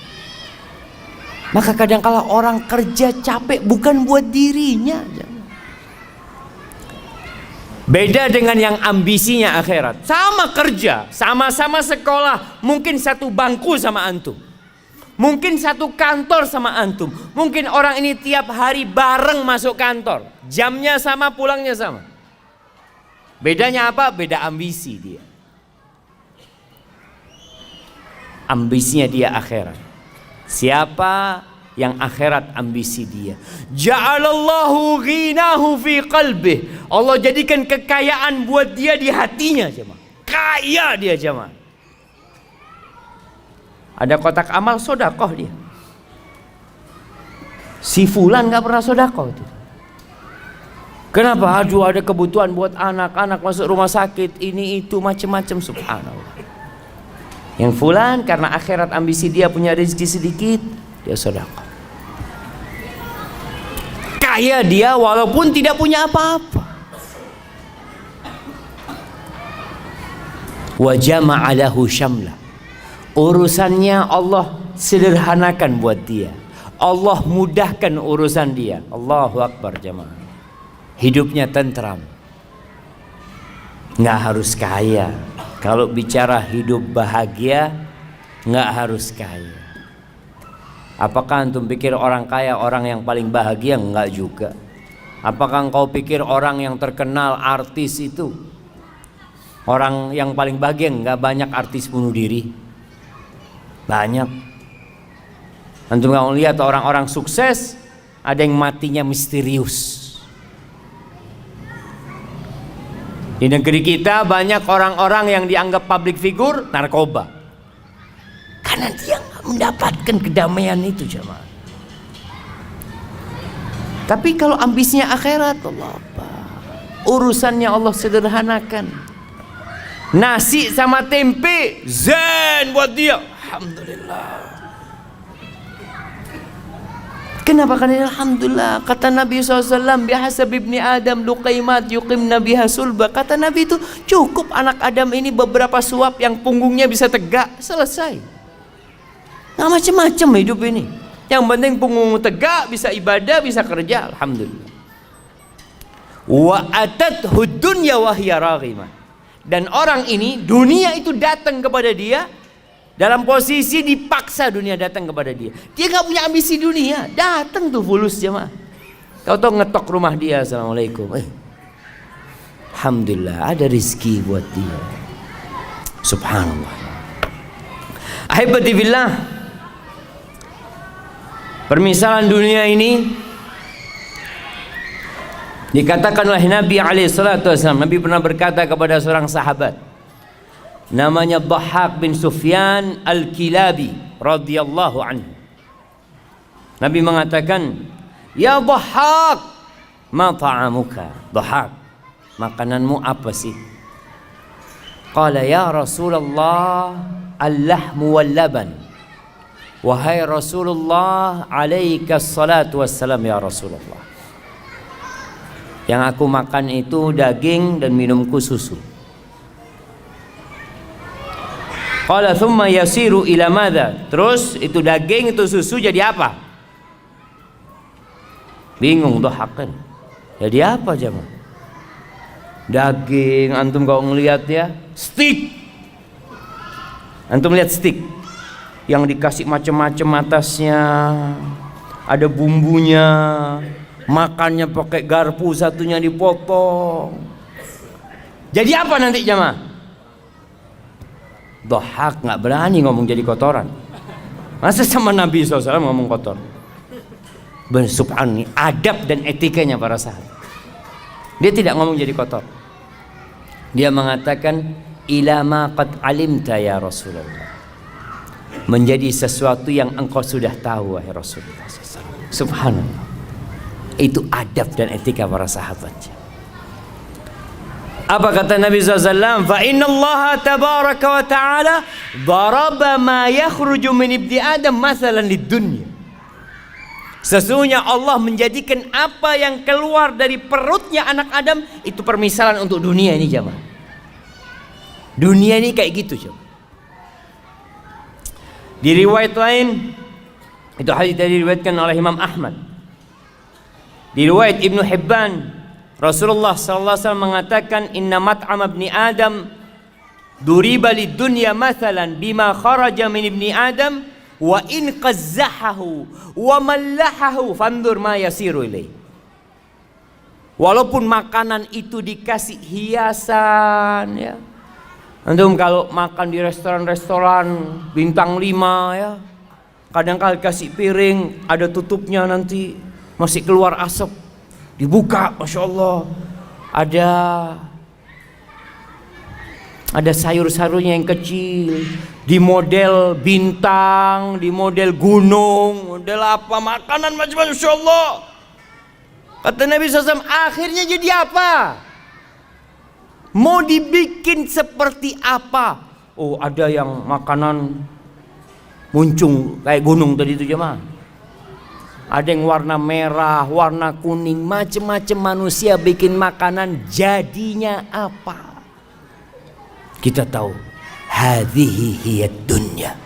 Maka kadang-kala orang kerja capek bukan buat dirinya. Beda dengan yang ambisinya akhirat. Sama kerja, sama-sama sekolah, mungkin 1 bangku sama antum, mungkin 1 kantor sama antum. Mungkin orang ini tiap hari bareng masuk kantor, jamnya sama, pulangnya sama. Bedanya apa? Beda ambisi dia. Ambisinya dia akhirat. Siapa yang akhirat ambisi dia, ja'alallahu ghinahu fi qalbih, Allah jadikan kekayaan buat dia di hatinya jemaah. Kaya dia jemaah. Ada kotak amal sodakoh dia. Si fulan gak pernah sodakoh itu. Kenapa? Aduh ada kebutuhan buat anak-anak masuk rumah sakit, ini itu macam-macam, subhanallah. Yang fulan karena akhirat ambisi dia punya rezeki sedikit, dia sedekah. Kaya dia walaupun tidak punya apa-apa. Wa jama'a lahu syamla. Urusannya Allah sederhanakan buat dia. Allah mudahkan urusan dia. Allahu Akbar jamaah. Hidupnya tentram. Nggak harus kaya. Kalau bicara hidup bahagia, nggak harus kaya. Apakah antum pikir orang kaya orang yang paling bahagia? Enggak juga. Apakah engkau pikir orang yang terkenal artis itu orang yang paling bahagia? Enggak, banyak artis bunuh diri. Banyak. Antum nggak lihat orang-orang sukses ada yang matinya misterius. Di negeri kita banyak orang-orang yang dianggap public figure narkoba. Karena dia nggak mendapatkan kedamaian itu jemaah. Tapi kalau ambisinya akhirat, Allah apa? Urusannya Allah sederhanakan. Nasi sama tempe zen buat dia. Alhamdulillah. Kenapa? Karena alhamdulillah kata Nabi SAW, bihasab ibni Adam luqaimat yuqimna biha sulba. Kata Nabi itu cukup anak Adam ini beberapa suap yang punggungnya bisa tegak, selesai. Nggak macam-macam hidup ini. Yang penting punggung tegak, bisa ibadah, bisa kerja, alhamdulillah. Wa atathu dunya wa hiya raghimah. Dan orang ini dunia itu datang kepada dia dalam posisi dipaksa, dunia datang kepada dia. Dia gak punya ambisi dunia, datang tuh fulus jemaah. Kau tahu ngetok rumah dia, assalamualaikum. Alhamdulillah ada rezeki buat dia. Subhanallah. Ahibati billah, permisalan dunia ini dikatakan oleh Nabi SAW. Nabi pernah berkata kepada seorang sahabat, namanya Dhahhak bin Sufyan Al-Kilabi radhiyallahu anhu. Nabi mengatakan, "Ya Dhahhak, ma ta'amuka?" Dhahhak, makananmu apa sih? Qala ya Rasulullah, al-lahmu wal laban. Wahai Rasulullah, alaika salatu wassalam ya Rasulullah. Yang aku makan itu daging dan minumku susu. Qala thumma yasiru ila madza? Terus itu daging itu susu jadi apa? Bingung Dhahhak kan. Jadi apa jemaah? Daging, antum kalau ngelihat ya, steak. Antum lihat steak yang dikasih macam-macam atasnya, ada bumbunya, makannya pakai garpu, satunya dipotong. Jadi apa nanti jemaah? Dhahhak nggak berani ngomong jadi kotoran. Masa sama Nabi SAW ngomong kotor? Subhanallah, adab dan etikanya para sahabat. Dia tidak ngomong jadi kotor. Dia mengatakan, ila ma qad alimta ya Rasulullah. Menjadi sesuatu yang engkau sudah tahu wahai Rasulullah SAW. Subhanallah. Itu adab dan etika para sahabat. Apa kata Nabi SAW? Fa inna Allah tabaraka wa ta'ala daraba ma yakhruju min ibni Adam mathalan lid dunya. Sesungguhnya Allah menjadikan apa yang keluar dari perutnya anak Adam itu permisalan untuk dunia ini jemaah. Dunia ini kayak gitu jemaah. Di riwayat lain, itu hadis tadi diriwayatkan oleh Imam Ahmad. Di riwayat Ibnu Hibban, Rasulullah SAW mengatakan, inna mat'am ibni Adam duriba lid dunya mathalan bima kharaja min ibni Adam wa in qazzahahu wa mallahahu fandur ma yasiru ilaih. Walaupun makanan itu dikasih hiasan ya. Antum kalau makan di restoran-restoran bintang 5 ya, kadang-kadang kasih piring ada tutupnya, nanti masih keluar asap, dibuka, masya Allah ada sayur-sayurnya yang kecil, di model bintang, di model gunung, model apa, makanan macam-macam, masya Allah. Kata Nabi SAW, akhirnya jadi apa? Mau dibikin seperti apa? Oh, ada yang makanan muncung kayak gunung tadi itu jemaah. Ada yang warna merah, warna kuning, macam-macam manusia bikin makanan, jadinya apa? Kita tahu, hadhihi hiyad dunya.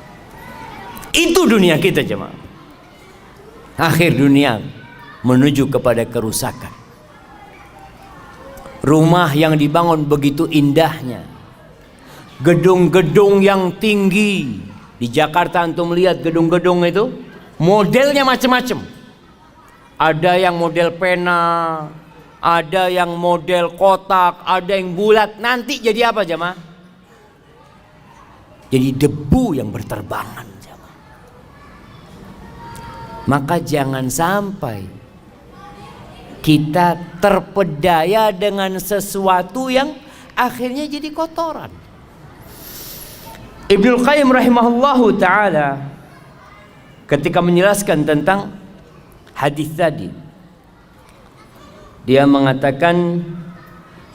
Itu dunia kita jemaah. Akhir dunia menuju kepada kerusakan. Rumah yang dibangun begitu indahnya, gedung-gedung yang tinggi. Di Jakarta antum lihat gedung-gedung itu modelnya macam-macam. Ada yang model pena, ada yang model kotak, ada yang bulat. Nanti jadi apa jemaah? Jadi debu yang berterbangan jemaah. Maka jangan sampai kita terpedaya dengan sesuatu yang akhirnya jadi kotoran. Ibnu Qayyim rahimahullahu ta'ala ketika menjelaskan tentang hadis tadi, dia mengatakan,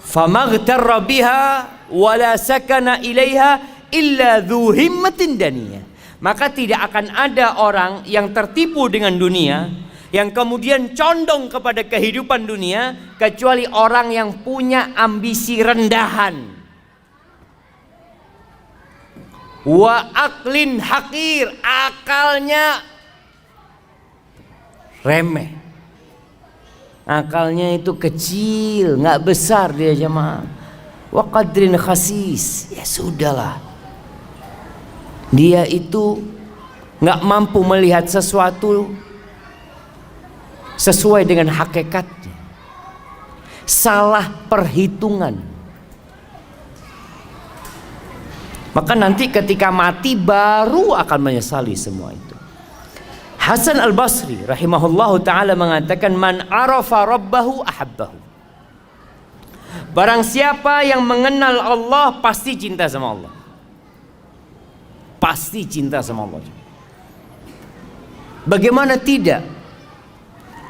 famaghtarra biha wala sakana ilaiha illa dhu himmatin daniyah. Maka tidak akan ada orang yang tertipu dengan dunia yang kemudian condong kepada kehidupan dunia, kecuali orang yang punya ambisi rendahan. Wa aklin hakir, akalnya remeh, akalnya itu kecil, nggak besar dia jemaah. Wa qadrin khasis, ya sudahlah, dia itu nggak mampu melihat sesuatu sesuai dengan hakikatnya, salah perhitungan. Maka nanti ketika mati baru akan menyesali semua itu. Hasan al-Basri rahimahullahu ta'ala mengatakan, man arafa rabbahu ahabbahu. Barang siapa yang mengenal Allah pasti cinta sama Allah. Pasti cinta sama Allah. Bagaimana tidak?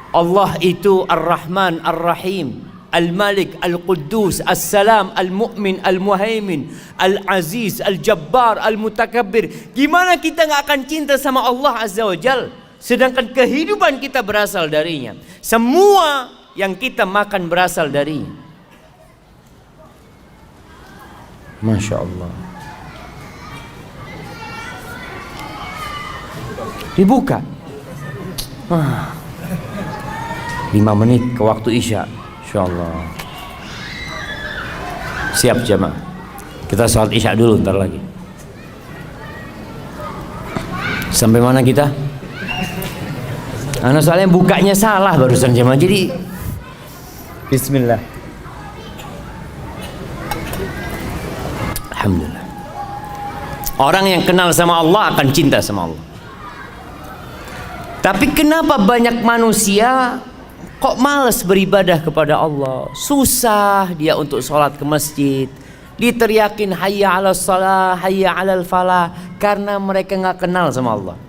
Allah itu Ar-Rahman Ar-Rahim, Al-Malik, Al-Quddus, As-Salam, Al-Mu'min, Al-Muhaimin, Al-Aziz, Al-Jabbar, Al-Mutakabbir. Gimana kita gak akan cinta sama Allah Azza wa Jal, sedangkan kehidupan kita berasal darinya, semua yang kita makan berasal darinya. Masya Allah. Dibuka 5 menit ke waktu Isya. InsyaAllah. Siap jemaah. Kita sholat Isya dulu ntar lagi. Sampai mana kita? Karena soalnya bukanya salah barusan jemaah. Jadi bismillah. Alhamdulillah. Orang yang kenal sama Allah akan cinta sama Allah. Tapi kenapa banyak manusia kok malas beribadah kepada Allah? Susah dia untuk sholat ke masjid, diteriakin hayya ala salah, hayya ala falah, karena mereka nggak kenal sama Allah.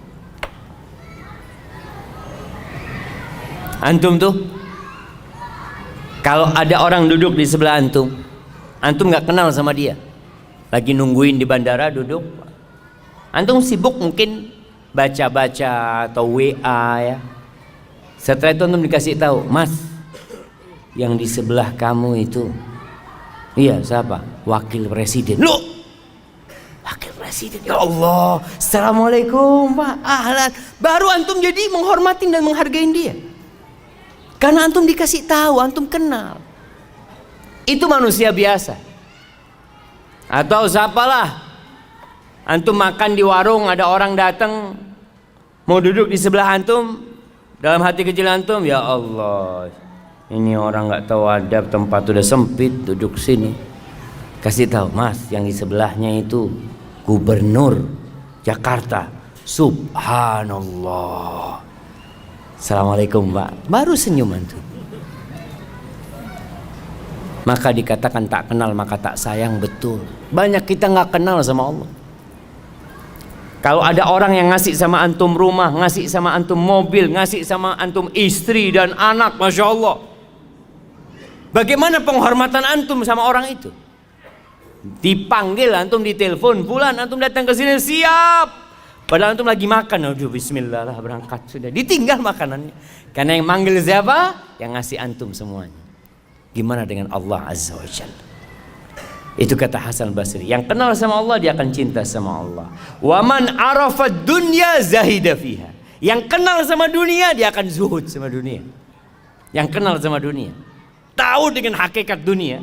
Antum tuh, kalau ada orang duduk di sebelah antum, antum nggak kenal sama dia, lagi nungguin di bandara duduk, antum sibuk mungkin baca-baca atau WA ya. Setelah itu antum dikasih tahu, Mas, yang di sebelah kamu itu, iya siapa? Wakil Presiden. Loh, Wakil Presiden. Ya Allah, Assalamualaikum Pak, ahlan. Baru antum jadi menghormatin dan menghargain dia, karena antum dikasih tahu, antum kenal. Itu manusia biasa. Atau siapalah, antum makan di warung, ada orang datang mau duduk di sebelah antum. Dalam hati kecil antum, ya Allah, ini orang nggak tahu adab, tempat udah sempit, duduk sini. Kasih tahu, Mas, yang di sebelahnya itu Gubernur Jakarta. Subhanallah. Assalamualaikum Pak. Baru senyum antum. Maka dikatakan tak kenal maka tak sayang. Betul. Banyak kita nggak kenal sama Allah. Kalau ada orang yang ngasih sama antum rumah, ngasih sama antum mobil, ngasih sama antum istri dan anak, Masya Allah, bagaimana penghormatan antum sama orang itu? Dipanggil antum, ditelepon, bulan antum datang ke sini, siap. Padahal antum lagi makan, aduh bismillah lah berangkat sudah, ditinggal makanannya. Karena yang manggil siapa? Yang ngasih antum semuanya. Gimana dengan Allah Azza wa Jalla? Itu kata Hasan Basri, yang kenal sama Allah dia akan cinta sama Allah. Wa man arafa dunya zahida fiha. Yang kenal sama dunia dia akan zuhud sama dunia. Yang kenal sama dunia, tahu dengan hakikat dunia.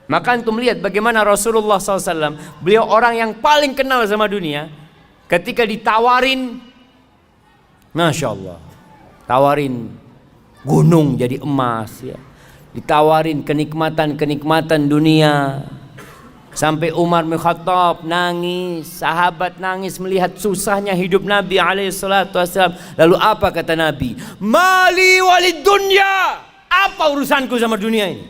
Maka antum lihat bagaimana Rasulullah SAW, beliau orang yang paling kenal sama dunia. Ketika ditawarin, Masya Allah, tawarin gunung jadi emas ya, ditawarin kenikmatan-kenikmatan dunia. Sampai Umar bin Khattab nangis, sahabat nangis melihat susahnya hidup Nabi SAW. Lalu apa kata Nabi? Mali walid dunya. Apa urusanku sama dunia ini?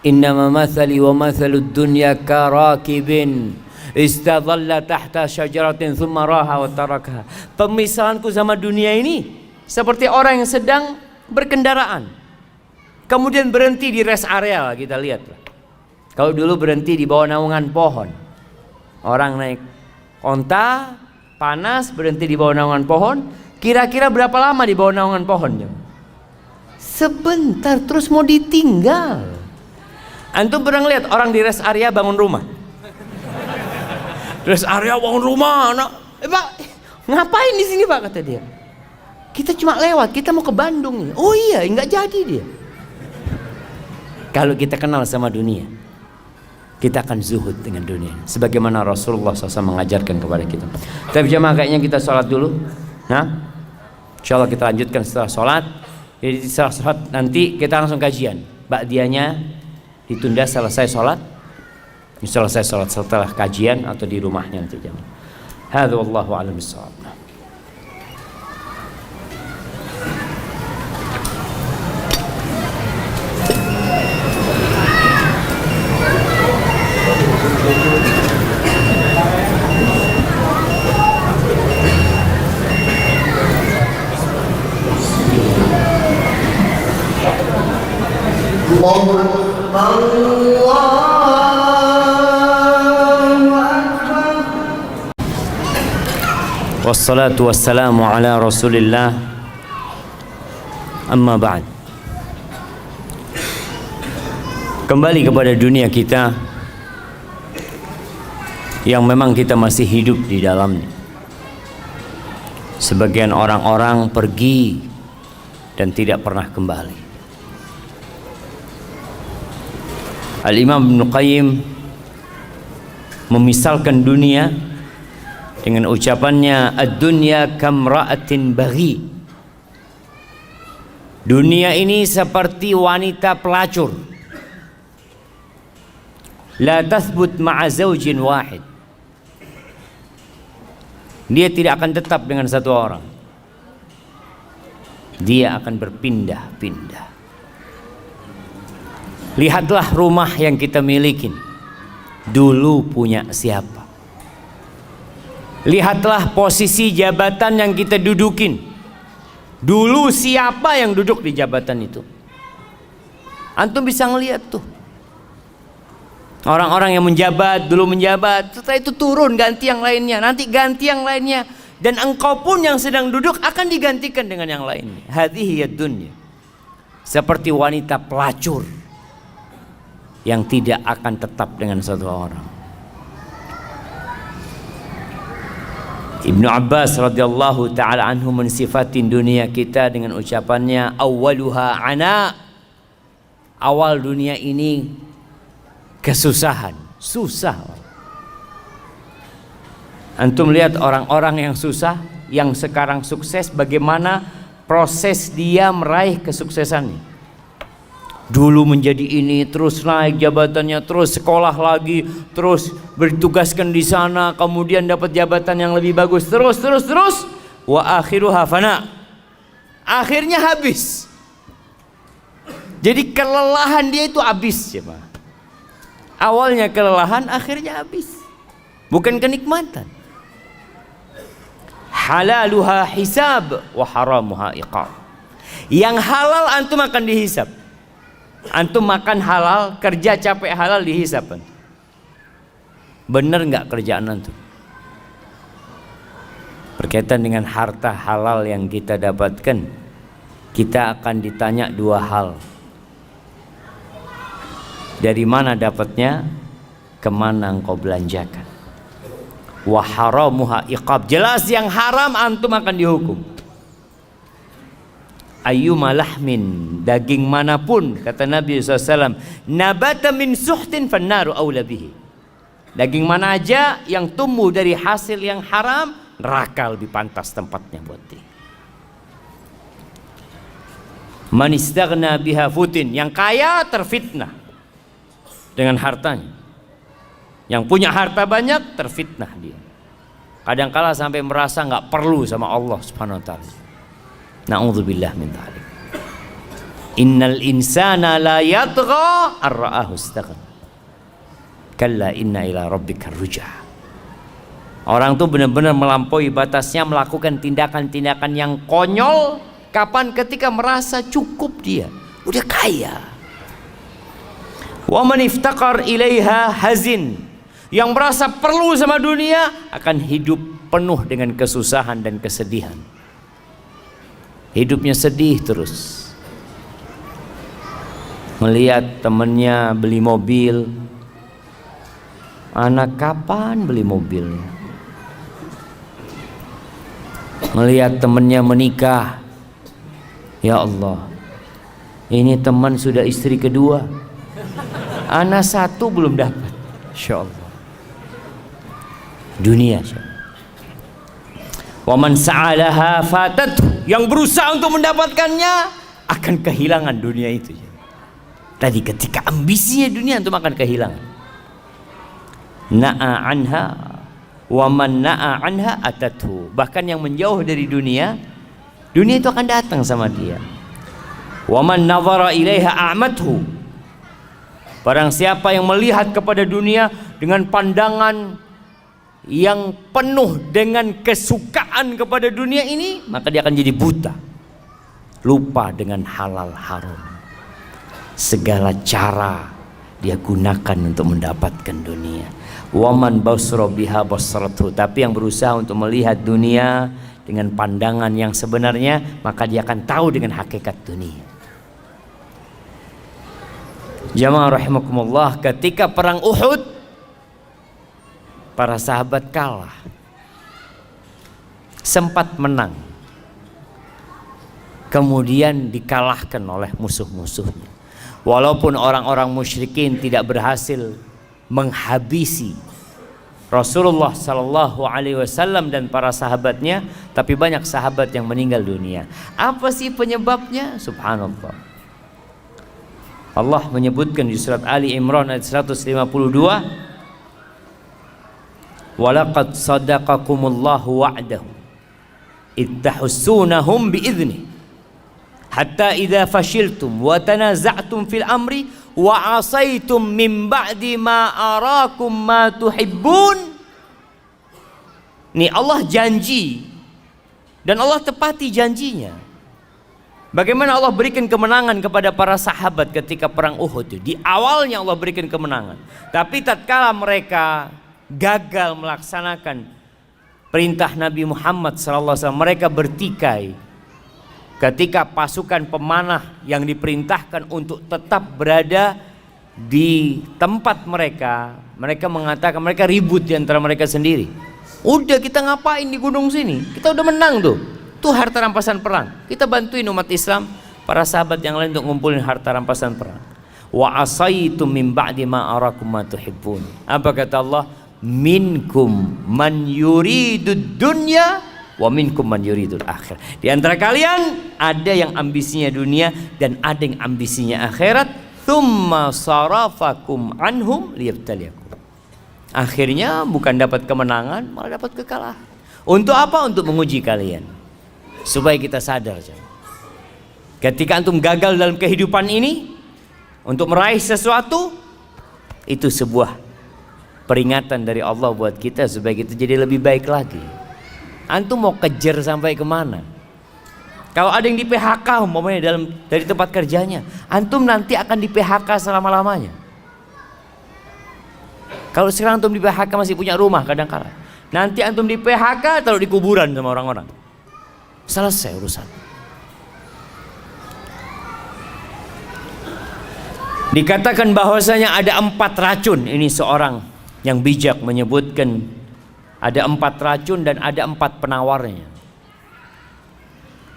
Innama mathali wa mathalud dunya karakibin istadhalla tahta syajaratin thumma raha wa tarakaha. Pemisahanku sama dunia ini seperti orang yang sedang berkendaraan, kemudian berhenti di rest area. Kita lihat, kalau dulu berhenti di bawah naungan pohon, orang naik onta panas berhenti di bawah naungan pohon, Kira-kira berapa lama di bawah naungan pohonnya? Sebentar, terus mau ditinggal. Antum pernah lihat orang di rest area bangun rumah? Rest area bangun rumah, anak. Pak, ngapain di sini Pak, kata dia. Kita cuma lewat, kita mau ke Bandung nih. Oh iya, nggak jadi dia. Kalau kita kenal sama dunia, kita akan zuhud dengan dunia. Sebagaimana Rasulullah SAW mengajarkan kepada kita. Tapi jemaah, kayaknya kita sholat dulu. Nah, insyaallah kita lanjutkan setelah sholat. Jadi setelah sholat nanti kita langsung kajian. Ba'diyahnya ditunda selesai sholat. Selesai sholat setelah kajian atau di rumahnya nanti jemaah. Hadza wallahu a'lam bissawab. Wassalatu wassalamu ala Rasulillah. Amma ba'd. Kembali kepada dunia kita yang memang kita masih hidup di dalamnya. Sebagian orang-orang pergi dan tidak pernah kembali. Al-Imam Ibnu Qayyim memisalkan dunia dengan ucapannya, ad-dunya kamra'atin baghi. Dunia ini seperti wanita pelacur. La tathbut ma'a zawjin wahid. Dia tidak akan tetap dengan satu orang. Dia akan berpindah-pindah. Lihatlah rumah yang kita miliki. Dulu punya siapa? Lihatlah posisi jabatan yang kita dudukin. Dulu siapa yang duduk di jabatan itu? Antum bisa ngelihat tuh. Orang-orang yang menjabat, dulu menjabat, setelah itu turun ganti yang lainnya, nanti ganti yang lainnya. Dan engkau pun yang sedang duduk akan digantikan dengan yang lainnya. Hadhihi ad-dunya. Seperti wanita pelacur yang tidak akan tetap dengan satu orang. Ibnu Abbas radhiyallahu taala anhu mensifatin dunia kita dengan ucapannya, awwaluha ana. Awal dunia ini kesusahan, susah. Antum lihat orang-orang yang susah, yang sekarang sukses, bagaimana proses dia meraih kesuksesannya. Dulu menjadi ini, terus naik jabatannya, terus sekolah lagi, terus bertugaskan di sana, kemudian dapat jabatan yang lebih bagus, terus wa akhiruha fana. Akhirnya habis. Jadi kelelahan dia itu habis ya, Pak. Awalnya kelelahan, akhirnya habis. Bukan kenikmatan. Halaluha hisab wa haramuha iqab. Yang halal antum akan dihisab. Antum makan halal, kerja capek halal, dihisab. Bener nggak kerjaan antum? Berkaitan dengan harta halal yang kita dapatkan, kita akan ditanya dua hal. Dari mana dapatnya? Kemana engkau belanjakan? Wa haramuha iqab. Jelas yang haram antum akan dihukum. Ayyuma lahmin, daging manapun, kata Nabi SAW, nabata min suhtin fannaru awla bihi. Daging mana aja yang tumbuh dari hasil yang haram, neraka lebih pantas tempatnya buat dia. Man istaghna biha futin, yang kaya terfitnah dengan hartanya. Yang punya harta banyak terfitnah dia. Kadangkala sampai merasa nggak perlu sama Allah Subhanahu wa taala. Na'udzubillah min dzalik. Innal insana la yatgha ar-ra'ahu istaghna. Kalla inna ila rabbika ruj'a. Orang tuh benar-benar melampaui batasnya, melakukan tindakan-tindakan yang konyol. Kapan? Ketika merasa cukup dia, udah kaya. Wa man iftaqar ilaiha hazin. Yang merasa perlu sama dunia akan hidup penuh dengan kesusahan dan kesedihan. hidupnya sedih terus. Melihat temannya beli mobil, anak kapan beli mobil? Melihat temannya menikah, ya Allah, ini teman sudah istri kedua, anak satu belum dapat. Insya Allah. Dunia. Wa man sa'alaha fatatuh, yang berusaha untuk mendapatkannya akan kehilangan dunia itu. Tadi ketika ambisinya dunia itu akan kehilangan. Na'a anha wa man na'a anha atathu. Bahkan yang menjauh dari dunia, dunia itu akan datang sama dia. Wa man nazara ilaiha a'mathu. Barang siapa yang melihat kepada dunia dengan pandangan yang penuh dengan kesukaan kepada dunia ini, maka dia akan jadi buta, lupa dengan halal haram. Segala cara dia gunakan untuk mendapatkan dunia. Waman basra biha basratu, tapi yang berusaha untuk melihat dunia dengan pandangan yang sebenarnya, maka dia akan tahu dengan hakikat dunia. Jamaah rahimakumullah, ketika perang Uhud, para sahabat kalah, sempat menang, kemudian dikalahkan oleh musuh-musuhnya. Walaupun orang-orang musyrikin tidak berhasil menghabisi Rasulullah Sallallahu Alaihi Wasallam dan para sahabatnya, tapi banyak sahabat yang meninggal dunia. Apa sih penyebabnya? Subhanallah. Allah menyebutkan di surat Ali Imran ayat 152, walaqad sadaqakumullahu wa'dahu ittahussunahum bi'idhnih hatta idza fashiltum wa tanaza'tum fil amri wa asaitum min ba'di ma arakum ma tuhibbun. Nih Allah janji dan Allah tepati janjinya. Bagaimana Allah berikan kemenangan kepada para sahabat ketika perang Uhud. Di awalnya Allah berikan kemenangan, tapi tatkala mereka gagal melaksanakan perintah Nabi Muhammad SAW, mereka bertikai. Ketika pasukan pemanah yang diperintahkan untuk tetap berada di tempat mereka, mereka mengatakan, mereka ribut di antara mereka sendiri. Udah, kita ngapain di gunung sini? Kita udah menang tuh. Itu harta rampasan perang. Kita bantuin umat Islam, para sahabat yang lain untuk ngumpulin harta rampasan perang. Wa asaitum min ba'di ma arakum ma tuhibbun. Apa kata Allah? Minkum man yuridud dunya wa minkum man yuridul akhir. Di antara kalian ada yang ambisinya dunia dan ada yang ambisinya akhirat. Tsumma sarafakum anhum liyabtaliyakum. Akhirnya bukan dapat kemenangan, malah dapat kekalahan. Untuk apa? Untuk menguji kalian, supaya kita sadar. Ketika antum gagal dalam kehidupan ini untuk meraih sesuatu, itu sebuah peringatan dari Allah buat kita supaya kita jadi lebih baik lagi. Antum mau kejar sampai kemana? Kalau ada yang di PHK umpamanya dari tempat kerjanya, antum nanti akan di PHK selama-lamanya. Kalau sekarang antum di PHK masih punya rumah kadang-kala, nanti antum di PHK taruh di kuburan sama orang-orang. Selesai urusan. Dikatakan bahwasanya ada 4 racun. Ini seorang yang bijak menyebutkan ada 4 racun dan ada 4 penawarnya.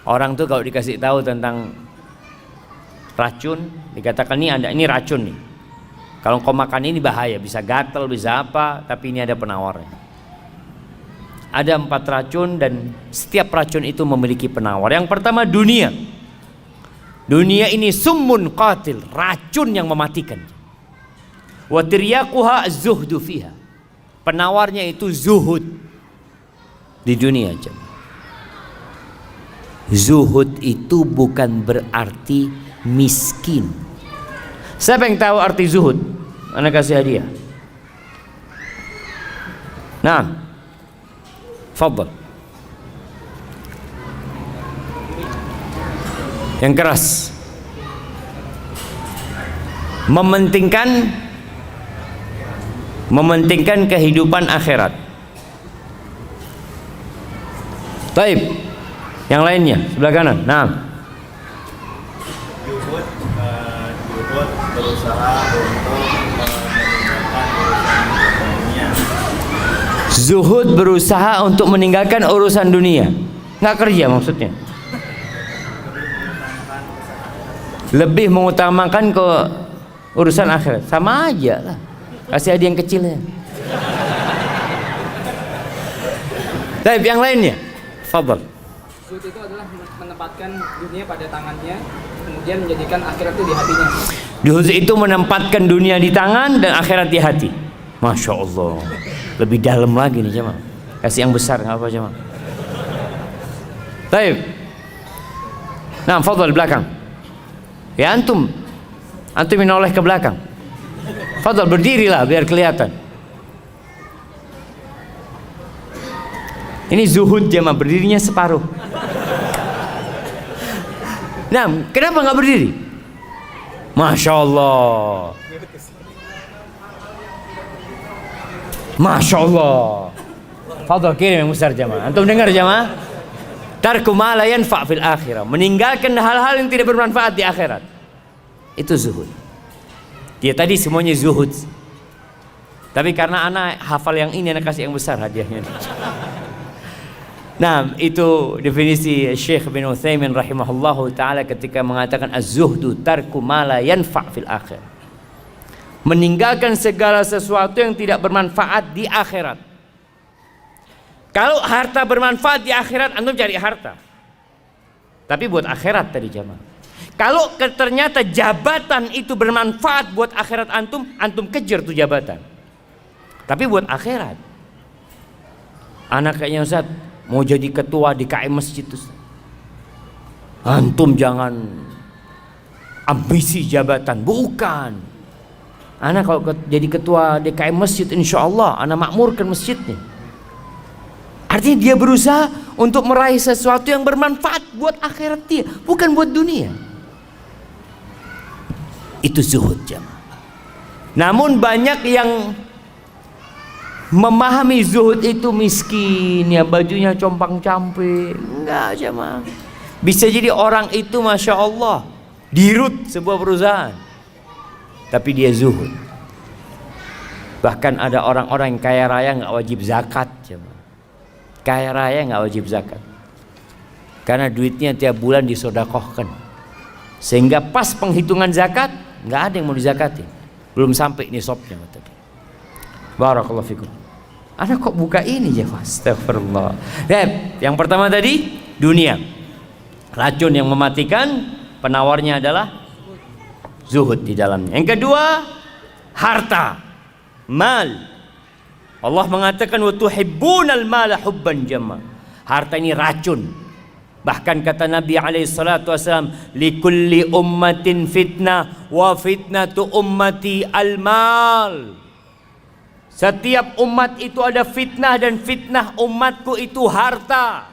Orang tuh kalau dikasih tahu tentang racun, dikatakan ini racun nih. Kalau kau makan ini bahaya, bisa gatal, bisa apa, tapi ini ada penawarnya. Ada 4 racun dan setiap racun itu memiliki penawar. Yang pertama dunia. Dunia ini summun qatil, racun yang mematikan. Wa tiryaquha az-zuhdu fiha. Penawarnya itu zuhud di dunia. Zuhud itu bukan berarti miskin. Siapa yang tahu arti zuhud? Ana kasih hadiah. Nah, fadhal. Yang keras. Mementingkan kehidupan akhirat. Taib. Yang lainnya sebelah kanan. Nah. Juhud berusaha untuk meninggalkan urusan dunia. Zuhud berusaha untuk meninggalkan urusan dunia. Nggak kerja maksudnya. Lebih mengutamakan ke urusan akhirat. Sama aja lah. Kasih hadiah yang kecilnya. Baik, yang lainnya. Fadhal. Zuhud itu adalah menempatkan dunia pada tangannya, kemudian menjadikan akhirat itu di hatinya. Zuhud itu menempatkan dunia di tangan dan akhirat di hati. Masya Allah. Lebih dalam lagi nih jemaah. Kasih yang besar nggak apa jemaah. Baik. Nah, fadhal belakang. Ya antum menoleh ke belakang. Fadhal berdirilah biar kelihatan. Ini zuhud jemaah, berdirinya separuh. Nah, kenapa nggak berdiri? Masya Allah. Masya Allah. Fadhal kirim yang besar jemaah. Antum dengar jemaah? Tarku ma la yanfa' fil akhirah. Meninggalkan hal-hal yang tidak bermanfaat di akhirat. Itu zuhud. Dia tadi semuanya zuhud. Tapi karena anak hafal yang ini, anak kasih yang besar hadiahnya. Nah, itu definisi Syekh bin Utsaimin rahimahullahu taala ketika mengatakan az-zuhdu tarku ma la yanfa' fil akhirah. Meninggalkan segala sesuatu yang tidak bermanfaat di akhirat. Kalau harta bermanfaat di akhirat, antum cari harta. Tapi buat akhirat tadi jamaah. Kalau ternyata jabatan itu bermanfaat buat akhirat antum, antum kejar tuh jabatan. Tapi buat akhirat. Anak kayaknya Ustaz mau jadi ketua di KM masjid Ustaz. Antum jangan ambisi jabatan, bukan. Anak kalau jadi ketua DKM masjid, insya Allah anak makmurkan masjidnya. Artinya dia berusaha untuk meraih sesuatu yang bermanfaat buat akhirat dia, bukan buat dunia. Itu zuhud jamaah. Namun banyak yang memahami zuhud itu miskin, ya bajunya compang-camping. Enggak jamaah. Bisa jadi orang itu masya Allah dirut sebuah perusahaan, tapi dia zuhud. Bahkan ada orang-orang yang kaya raya nggak wajib zakat jamaah. Kaya raya nggak wajib zakat karena duitnya tiap bulan disodakohkan, sehingga pas penghitungan zakat nggak ada yang mau dizakatin, belum sampai nisabnya tadi. Barakallahu fikum. Anak kok buka ini ya, astagfirullah. Dan yang pertama tadi dunia, racun yang mematikan, penawarnya adalah zuhud di dalamnya. Yang kedua harta, mal. Allah mengatakan wa tuhibbunal mala hubban jamma. Harta ini racun. Bahkan kata Nabi alaihi salatu wasallam, likulli ummatin fitnah wa fitnatu ummati al-mal. Setiap umat itu ada fitnah dan fitnah umatku itu harta.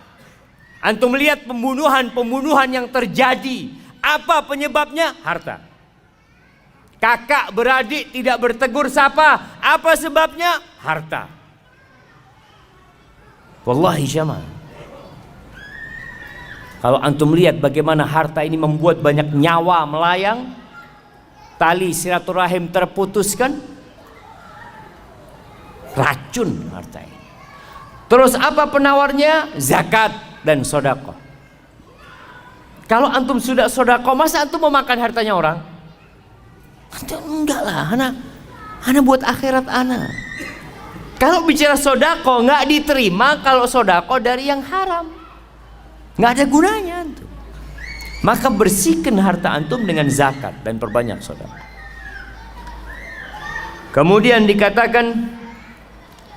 Antum melihat pembunuhan yang terjadi, apa penyebabnya? Harta. Kakak beradik tidak bertegur sapa, apa sebabnya? Harta. Wallahi jamaah, kalau antum lihat bagaimana harta ini membuat banyak nyawa melayang, tali silaturahim terputuskan, racun harta ini. Terus apa penawarnya? Zakat dan sedekah. Kalau antum sudah sedekah, masa antum mau makan hartanya orang? Enggak lah, ana buat akhirat ana. Kalau bicara sodako nggak diterima kalau sodako dari yang haram, nggak ada gunanya antum. Maka bersihkan harta antum dengan zakat dan perbanyak sodako. Kemudian dikatakan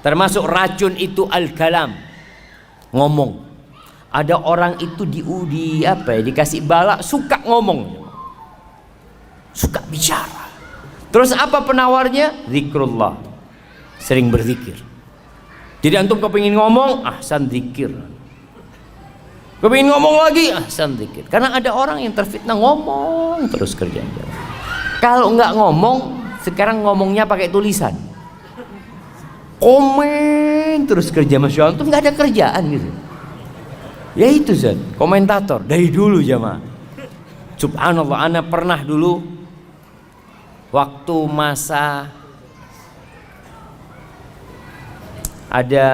termasuk racun itu al-kalam, ngomong. Ada orang itu dikasih bala suka ngomong, suka bicara. Terus apa penawarnya? Zikrullah, sering berzikir. Jadi antum kepingin ngomong, ahsan zikir. Kepingin ngomong lagi, ahsan zikir. Karena ada orang yang terfitnah ngomong terus kerjanya. Kalau nggak ngomong, sekarang ngomongnya pakai tulisan. Komen terus kerja, masya Allah, antum nggak ada kerjaan gitu. Ya itu Zat, komentator dari dulu jamaah. Subhanallah, ana pernah dulu waktu masa ada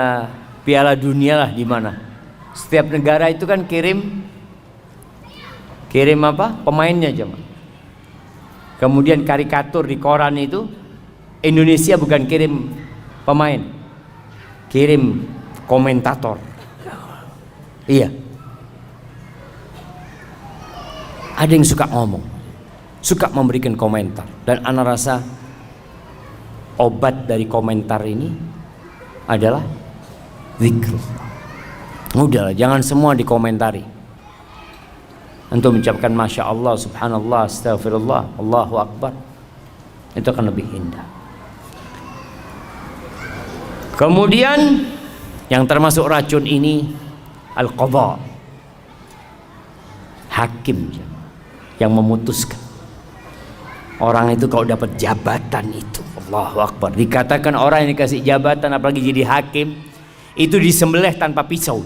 Piala Dunia lah di mana. Setiap negara itu kan kirim apa? Pemainnya jemaah. Kemudian karikatur di koran itu Indonesia bukan kirim pemain, kirim komentator. Iya. Ada yang suka ngomong, suka memberikan komentar, dan ana rasa obat dari komentar ini adalah zikrullah. Udahlah, jangan semua dikomentari. Untuk mengucapkan Masya Allah, Subhanallah, Astagfirullah, Allahu Akbar, itu akan lebih indah. Kemudian yang termasuk racun ini al-qadha, hakim yang memutuskan. Orang itu kalau dapat jabatan itu, Allahu Akbar, dikatakan orang yang dikasih jabatan apalagi jadi hakim itu disembelih tanpa pisau.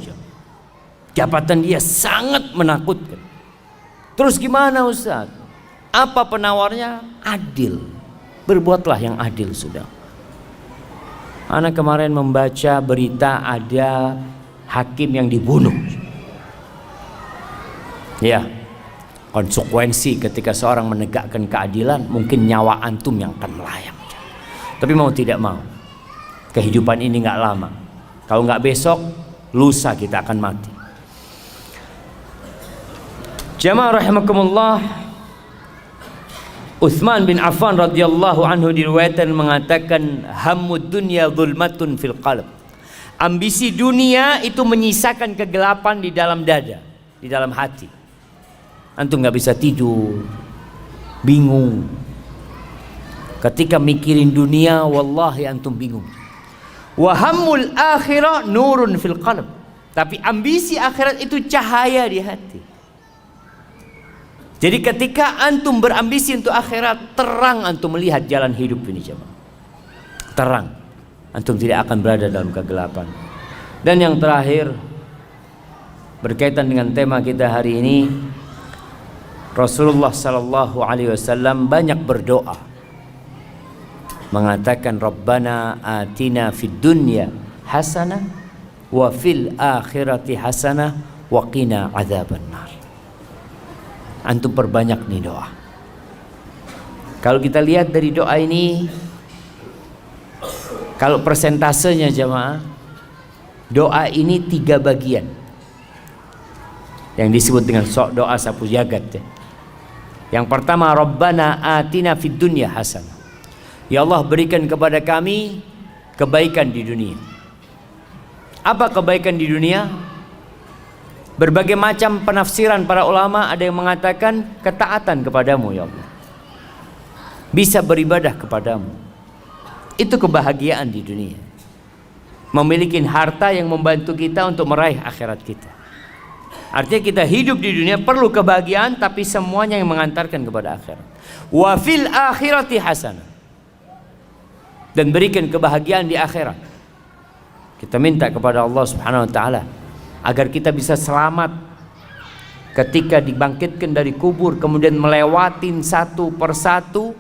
Jabatan dia sangat menakutkan. Terus gimana Ustaz? Apa penawarnya? Adil. Berbuatlah yang adil sudah. Anak kemarin membaca berita ada hakim yang dibunuh. Ya, konsekuensi ketika seorang menegakkan keadilan mungkin nyawa antum yang akan melayang. Tapi mau tidak mau, kehidupan ini nggak lama. Kalau nggak besok, lusa kita akan mati. Jamaah rahimakumullah, Utsman bin Affan radhiyallahu anhu diriwayatkan mengatakan hammud dunya zulmatun fil qalb. Ambisi dunia itu menyisakan kegelapan di dalam dada, di dalam hati. Antum nggak bisa tidur, bingung. Ketika mikirin dunia, wallahi antum bingung. Wa hammul akhirah nurun fil qalb. Tapi ambisi akhirat itu cahaya di hati. Jadi ketika antum berambisi untuk akhirat, terang antum melihat jalan hidup ini jemaah. Terang. Antum tidak akan berada dalam kegelapan. Dan yang terakhir, berkaitan dengan tema kita hari ini, Rasulullah sallallahu alaihi wasallam banyak berdoa. Mengatakan Rabbana atina fid dunya hasanah wa fil akhirati hasanah wa qina adzabannar. Antum perbanyak nih doa. Kalau kita lihat dari doa ini, kalau persentasenya jemaah, doa ini 3 bagian yang disebut dengan doa sapu jagat ya. Yang pertama, Rabbana atina fid dunya hasanah. Ya Allah, berikan kepada kami kebaikan di dunia. Apa kebaikan di dunia? Berbagai macam penafsiran para ulama, ada yang mengatakan ketaatan kepadamu ya Allah, bisa beribadah kepadamu. Itu kebahagiaan di dunia. Memiliki harta yang membantu kita untuk meraih akhirat kita. Artinya kita hidup di dunia perlu kebahagiaan, tapi semuanya yang mengantarkan kepada akhirat. Wa fil akhirati hasanah. Dan berikan kebahagiaan di akhirat. Kita minta kepada Allah Subhanahu wa taala agar kita bisa selamat ketika dibangkitkan dari kubur, kemudian melewatin satu persatu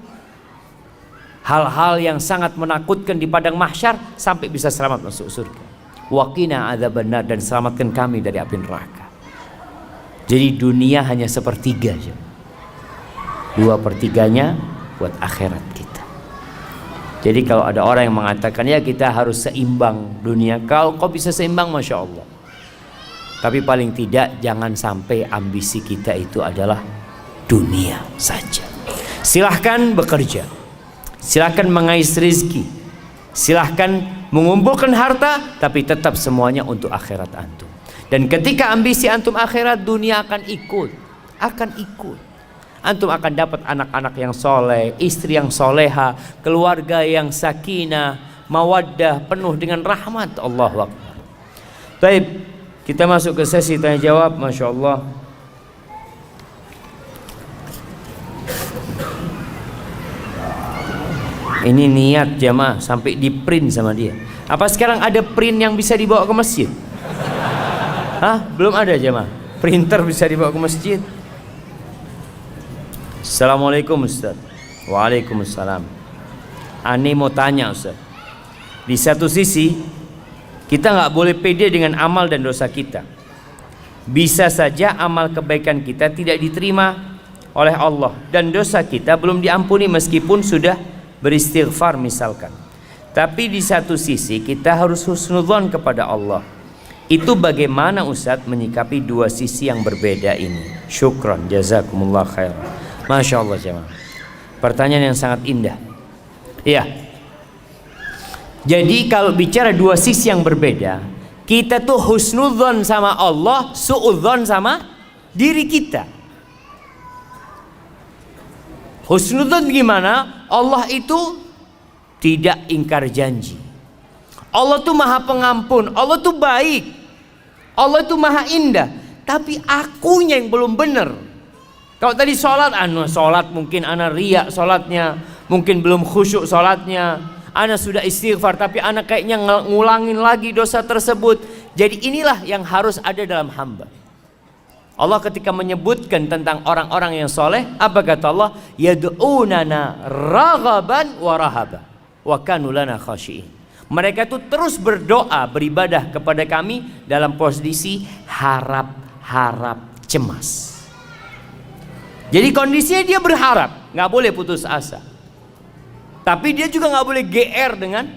hal-hal yang sangat menakutkan di padang mahsyar sampai bisa selamat masuk surga. Wa qina adzabannar, dan selamatkan kami dari api neraka. Jadi dunia hanya sepertiga aja. 2/3-nya buat akhirat kita. Jadi kalau ada orang yang mengatakan ya kita harus seimbang dunia, kalau kau bisa seimbang Masya Allah. Tapi paling tidak jangan sampai ambisi kita itu adalah dunia saja. Silahkan bekerja, silahkan mengais rezeki, silahkan mengumpulkan harta, tapi tetap semuanya untuk akhirat antum. Dan ketika ambisi antum akhirat, dunia akan ikut. Antum akan dapat anak-anak yang soleh, istri yang soleha, keluarga yang sakinah, mawaddah, penuh dengan rahmat. Allahu Akbar. Baik, kita masuk ke sesi tanya jawab. Masya Allah. Ini niat jamaah sampai di print sama dia. Apa sekarang ada print yang bisa dibawa ke masjid? Hah? Belum ada jemaah. Printer bisa dibawa ke masjid. Assalamualaikum Ustaz. Waalaikumsalam. Ani mau tanya Ustaz. Di satu sisi kita nggak boleh pede dengan amal dan dosa kita. Bisa saja amal kebaikan kita tidak diterima oleh Allah dan dosa kita belum diampuni meskipun sudah beristighfar misalkan. Tapi di satu sisi kita harus husnudzon kepada Allah. Itu bagaimana Ustaz menyikapi dua sisi yang berbeda ini? Syukran, jazakumullah khair. Masya Allah jemaah. Pertanyaan yang sangat indah. Iya. Jadi kalau bicara dua sisi yang berbeda, kita tuh husnudzon sama Allah, suudzon sama diri kita. Husnudzon gimana? Allah itu tidak ingkar janji. Allah tuh maha pengampun, Allah tuh baik, Allah tuh maha indah. Tapi akunya yang belum benar. Kalau tadi sholat, sholat mungkin ana riya sholatnya, mungkin belum khusyuk sholatnya. Ana sudah istighfar tapi ana kayaknya ngulangin lagi dosa tersebut. Jadi inilah yang harus ada dalam hamba. Allah ketika menyebutkan tentang orang-orang yang soleh, apa kata Allah? Yad'unana raghaban wa rahaba wa kanu lana khashi'in. Mereka itu terus berdoa, beribadah kepada kami dalam posisi harap-harap cemas. Jadi kondisinya dia berharap, nggak boleh putus asa. Tapi dia juga nggak boleh GR dengan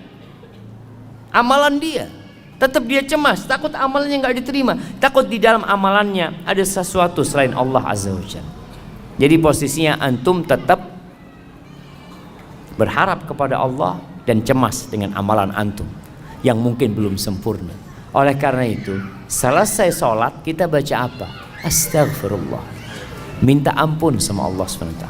amalan dia. Tetap dia cemas, takut amalannya nggak diterima, takut di dalam amalannya ada sesuatu selain Allah Azza wa Jalla. Jadi posisinya antum tetap berharap kepada Allah dan cemas dengan amalan antum yang mungkin belum sempurna. Oleh karena itu, selesai sholat kita baca apa? Astaghfirullah, minta ampun sama Allah SWT.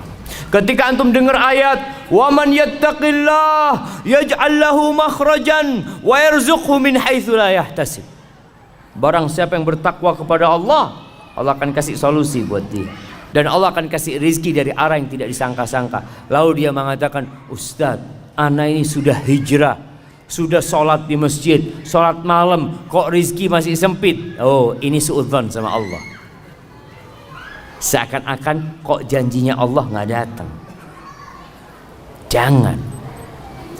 Ketika antum dengar ayat wa man yattaqillah yaj'al lahu makhrajan wa yarzuqhu min haitsu la yahtasib. Barang siapa yang bertakwa kepada Allah, Allah akan kasih solusi buat dia. Dan Allah akan kasih rizki dari arah yang tidak disangka-sangka. Lalu dia mengatakan, Ustaz, ana ini sudah hijrah, sudah sholat di masjid, sholat malam, kok rizki masih sempit. Oh, ini suudzon sama Allah. Seakan-akan kok janjinya Allah nggak datang. Jangan.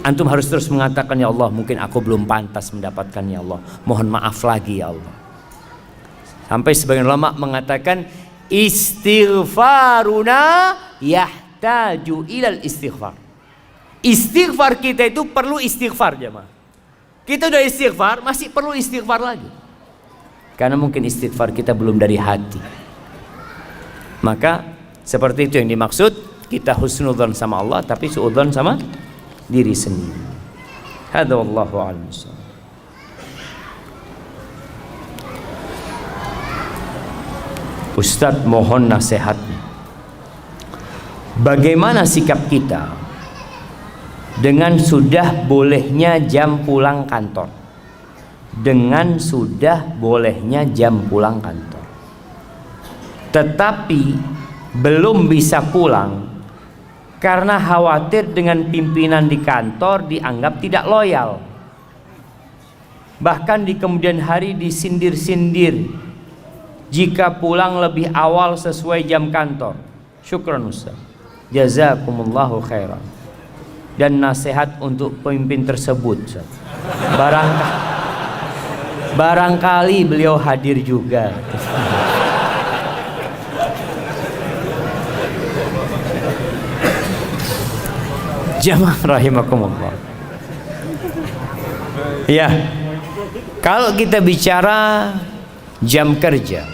Antum harus terus mengatakan, ya Allah, mungkin aku belum pantas mendapatkan, ya Allah, mohon maaf lagi ya Allah. Sampai sebagian ulama mengatakan istighfaruna yahtaju ilal istighfar. Istighfar kita itu perlu istighfar jemaah. Kita udah istighfar, masih perlu istighfar lagi. Karena mungkin istighfar kita belum dari hati. Maka seperti itu yang dimaksud, kita husnudzon sama Allah tapi suudzon sama diri sendiri. Hadza wallahu a'lam. Ustadz, mohon nasihatnya. Bagaimana sikap kita dengan sudah bolehnya jam pulang kantor? Dengan sudah bolehnya jam pulang kantor, tetapi belum bisa pulang karena khawatir dengan pimpinan di kantor dianggap tidak loyal. Bahkan di kemudian hari disindir-sindir jika pulang lebih awal sesuai jam kantor. Syukran Ustaz, jazakumullahu khairan. Dan nasihat untuk pemimpin tersebut Ustaz. Barangkali beliau hadir juga. Jamaah rahimakumullah. Ya, kalau kita bicara jam kerja,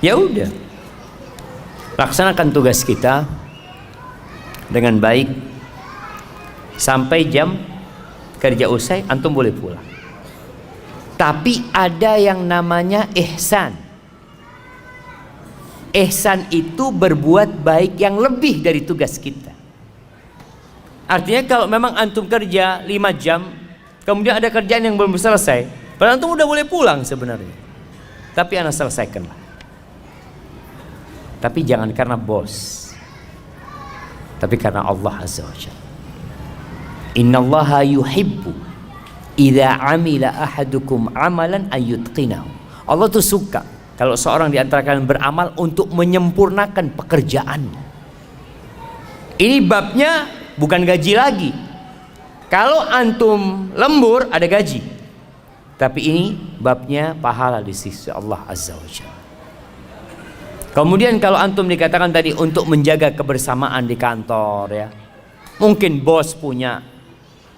ya udah, laksanakan tugas kita dengan baik sampai jam kerja usai, antum boleh pulang. Tapi ada yang namanya ihsan. Ihsan itu berbuat baik yang lebih dari tugas kita. Artinya kalau memang antum kerja 5 jam, kemudian ada kerjaan yang belum selesai, padahal antum udah boleh pulang sebenarnya, tapi anda selesaikanlah. Tapi jangan karena bos, tapi karena Allah Azza wa Jalla. Innallaha yuhibbu idza amila ahadukum amalan ayyutqinahu. Allah tuh suka kalau seorang di antara kalian beramal untuk menyempurnakan pekerjaan. Ini babnya bukan gaji lagi. Kalau antum lembur ada gaji, tapi ini babnya pahala di sisi Allah Azza wa Jalla. Kemudian kalau antum dikatakan tadi untuk menjaga kebersamaan di kantor ya, mungkin bos punya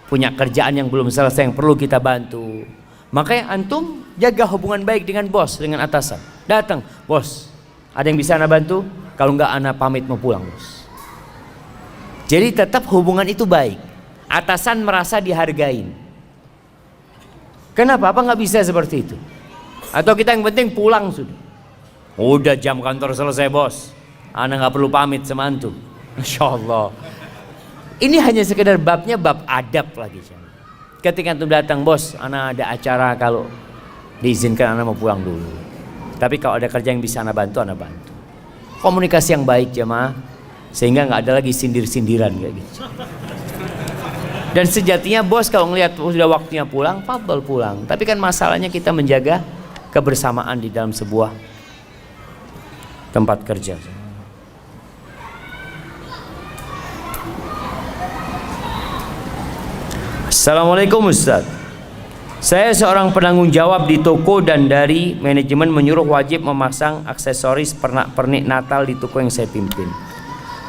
kerjaan yang belum selesai yang perlu kita bantu, makanya antum jaga hubungan baik dengan bos, dengan atasan. Datang, bos, ada yang bisa ana bantu? Kalau enggak ana pamit mau pulang, bos. Jadi tetap hubungan itu baik. Atasan merasa dihargain. Kenapa? Apa nggak bisa seperti itu? Atau kita yang penting pulang sudah. Udah jam kantor selesai, bos. Ana nggak perlu pamit sama antum. Masya Allah. Ini hanya sekedar babnya bab adab lagi. Ketika antum datang, bos, ana ada acara, kalau diizinkan ana mau pulang dulu. Tapi kalau ada kerja yang bisa ana bantu, ana bantu. Komunikasi yang baik jemaah, sehingga nggak ada lagi sindir-sindiran kayak gitu. Dan sejatinya bos kalau ngelihat sudah waktunya pulang, fadhol pulang. Tapi kan masalahnya kita menjaga kebersamaan di dalam sebuah tempat kerja. Assalamualaikum Ustaz. Saya seorang penanggung jawab di toko dan dari manajemen menyuruh wajib memasang aksesoris pernak-pernik Natal di toko yang saya pimpin.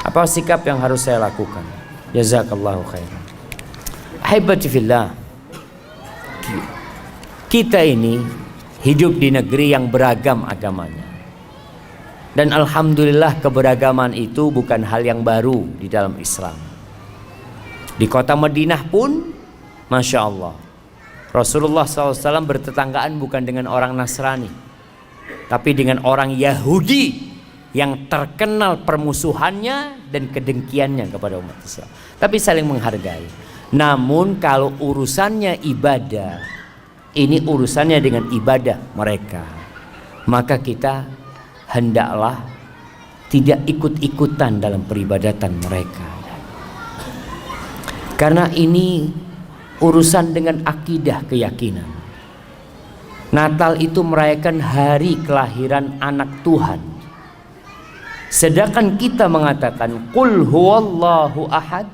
Apa sikap yang harus saya lakukan? Jazakallahu khairan. Ahibati fillah, kita ini hidup di negeri yang beragam agamanya. Dan alhamdulillah keberagaman itu bukan hal yang baru di dalam Islam. Di kota Madinah pun, Masya Allah, Rasulullah SAW bertetanggaan bukan dengan orang Nasrani, tapi dengan orang Yahudi yang terkenal permusuhannya dan kedengkiannya kepada umat Islam. Tapi saling menghargai. Namun kalau urusannya ibadah, ini urusannya dengan ibadah mereka, maka kita hendaklah tidak ikut-ikutan dalam peribadatan mereka. Karena ini urusan dengan akidah, keyakinan. Natal itu merayakan hari kelahiran anak Tuhan. Sedangkan kita mengatakan qul huwallahu ahad,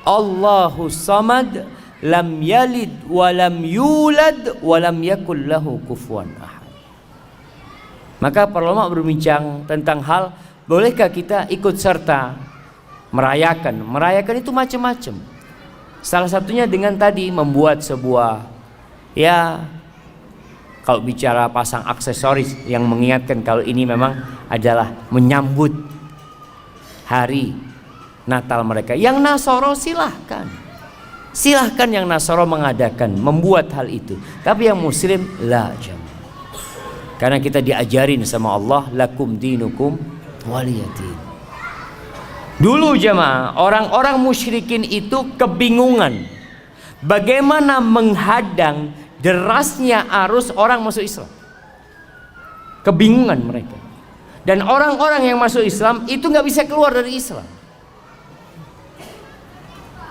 Allahu samad, lam yalid wa lam yulad wa lam yakul lahu kufuwan ahad. Maka para ulama berbincang tentang hal bolehkah kita ikut serta merayakan. Merayakan itu macam-macam. Salah satunya dengan tadi membuat sebuah, ya kalau bicara pasang aksesoris yang mengingatkan kalau ini memang adalah menyambut hari Natal mereka. Yang Nasoro silahkan yang Nasoro mengadakan, membuat hal itu. Tapi yang Muslim la jam. Karena kita diajarin sama Allah, lakum dinukum waliyadin. Dulu jemaah, orang-orang musyrikin itu kebingungan bagaimana menghadang derasnya arus orang masuk Islam. Kebingungan mereka. Dan orang-orang yang masuk Islam itu nggak bisa keluar dari Islam.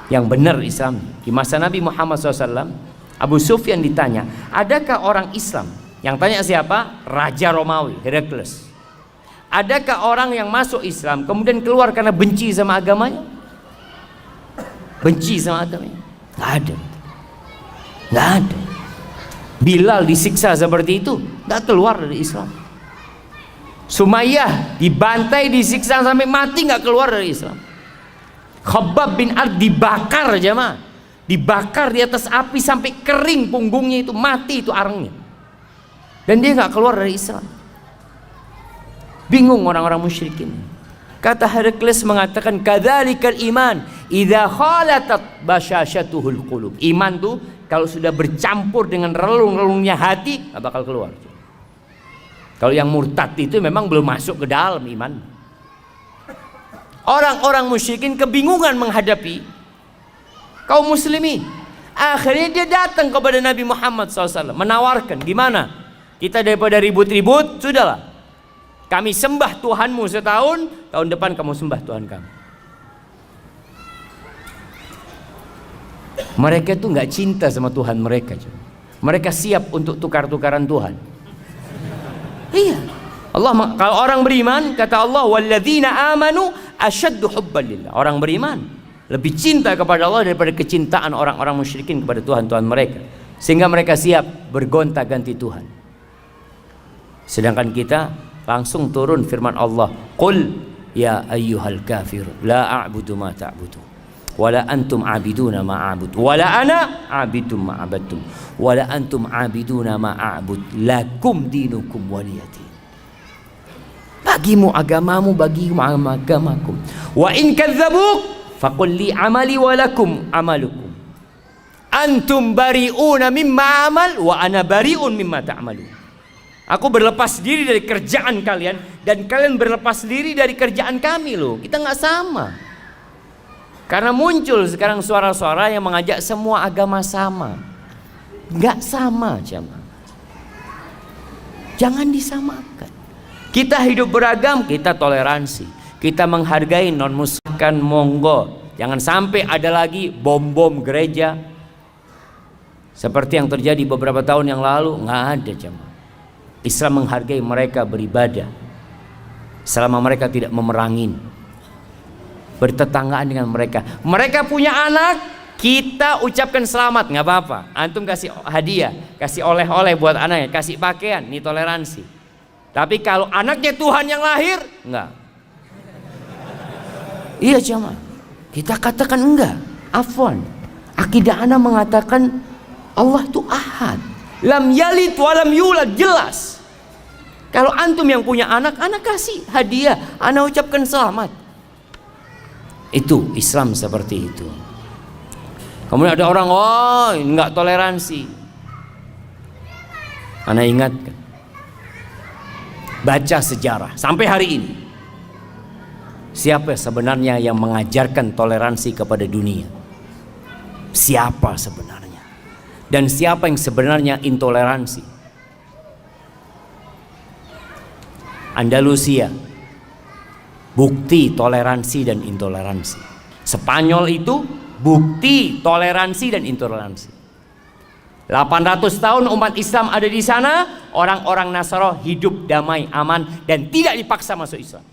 Yang benar Islam. Di masa Nabi Muhammad SAW, Abu Sufyan ditanya, adakah orang Islam? Yang tanya siapa? Raja Romawi, Herakles. Adakah orang yang masuk Islam kemudian keluar karena benci sama agamanya? Benci sama agamanya? Nggak ada. Nggak ada. Bilal disiksa seperti itu, nggak keluar dari Islam. Sumayyah dibantai, disiksa sampai mati, nggak keluar dari Islam. Khabbab bin Ard dibakar jemaah, dibakar di atas api sampai kering punggungnya itu, mati itu arangnya, dan dia nggak keluar dari Islam. Bingung orang-orang musyrikin. Kata Herakles mengatakan, kadzalikal iman idza khalatat basyashatuhul qulub. Iman tuh kalau sudah bercampur dengan relung-relungnya hati nggak bakal keluar. Kalau yang murtad itu memang belum masuk ke dalam iman. Orang-orang musyrikin kebingungan menghadapi kaum muslimin. Akhirnya dia datang kepada Nabi Muhammad SAW menawarkan, gimana? Kita daripada ribut-ribut, sudahlah. Kami sembah Tuhanmu setahun, tahun depan kamu sembah Tuhan kami. Mereka tuh nggak cinta sama Tuhan mereka. Mereka siap untuk tukar-tukaran Tuhan. Iya. Kalau orang beriman, kata Allah, walladzina amanu asyaddu hubban lillah. Orang beriman lebih cinta kepada Allah daripada kecintaan orang-orang musyrikin kepada Tuhan-Tuhan mereka, sehingga mereka siap bergonta-ganti Tuhan. Sedangkan kita langsung turun firman Allah, qul ya ayyuhal kafir la a'budu ma ta'budu wala antum a'biduna ma a'bud wala ana a'bidum ma abadtum wala antum a'biduna ma a'bud lakum dinukum waliyadin. Bagimu agamamu, bagimu agamaku. Wa in kadzabuk faqul li amali wa lakum amalukum antum bari'una mimma amal wa ana bari'un mimma ta'malun. Aku berlepas diri dari kerjaan kalian dan kalian berlepas diri dari kerjaan kami loh. Kita nggak sama. Karena muncul sekarang suara-suara yang mengajak semua agama sama. Nggak sama, jemaah. Jangan disamakan. Kita hidup beragam, kita toleransi. Kita menghargai non-muslim, kan monggo. Jangan sampai ada lagi bom-bom gereja seperti yang terjadi beberapa tahun yang lalu. Nggak ada, jemaah. Islam menghargai mereka beribadah selama mereka tidak memerangin, bertetanggaan dengan mereka. Mereka punya anak, kita ucapkan selamat, nggak apa-apa. Antum kasih hadiah, kasih oleh-oleh buat anaknya, kasih pakaian, ini toleransi. Tapi kalau anaknya Tuhan yang lahir, enggak. Iya jemaah, kita katakan enggak. Afwan, akidah ana mengatakan Allah itu ahad, lam yalid walam yulad, jelas. Kalau antum yang punya anak, anak kasih hadiah, anak ucapkan selamat. Itu Islam seperti itu. Kemudian ada orang, oh enggak toleransi. Anak ingatkan, baca sejarah sampai hari ini, siapa sebenarnya yang mengajarkan toleransi kepada dunia? Siapa sebenarnya? Dan siapa yang sebenarnya intoleransi? Andalusia, bukti toleransi dan intoleransi. Spanyol itu bukti toleransi dan intoleransi. 800 tahun umat Islam ada di sana, orang-orang Nasara hidup damai, aman, dan tidak dipaksa masuk Islam.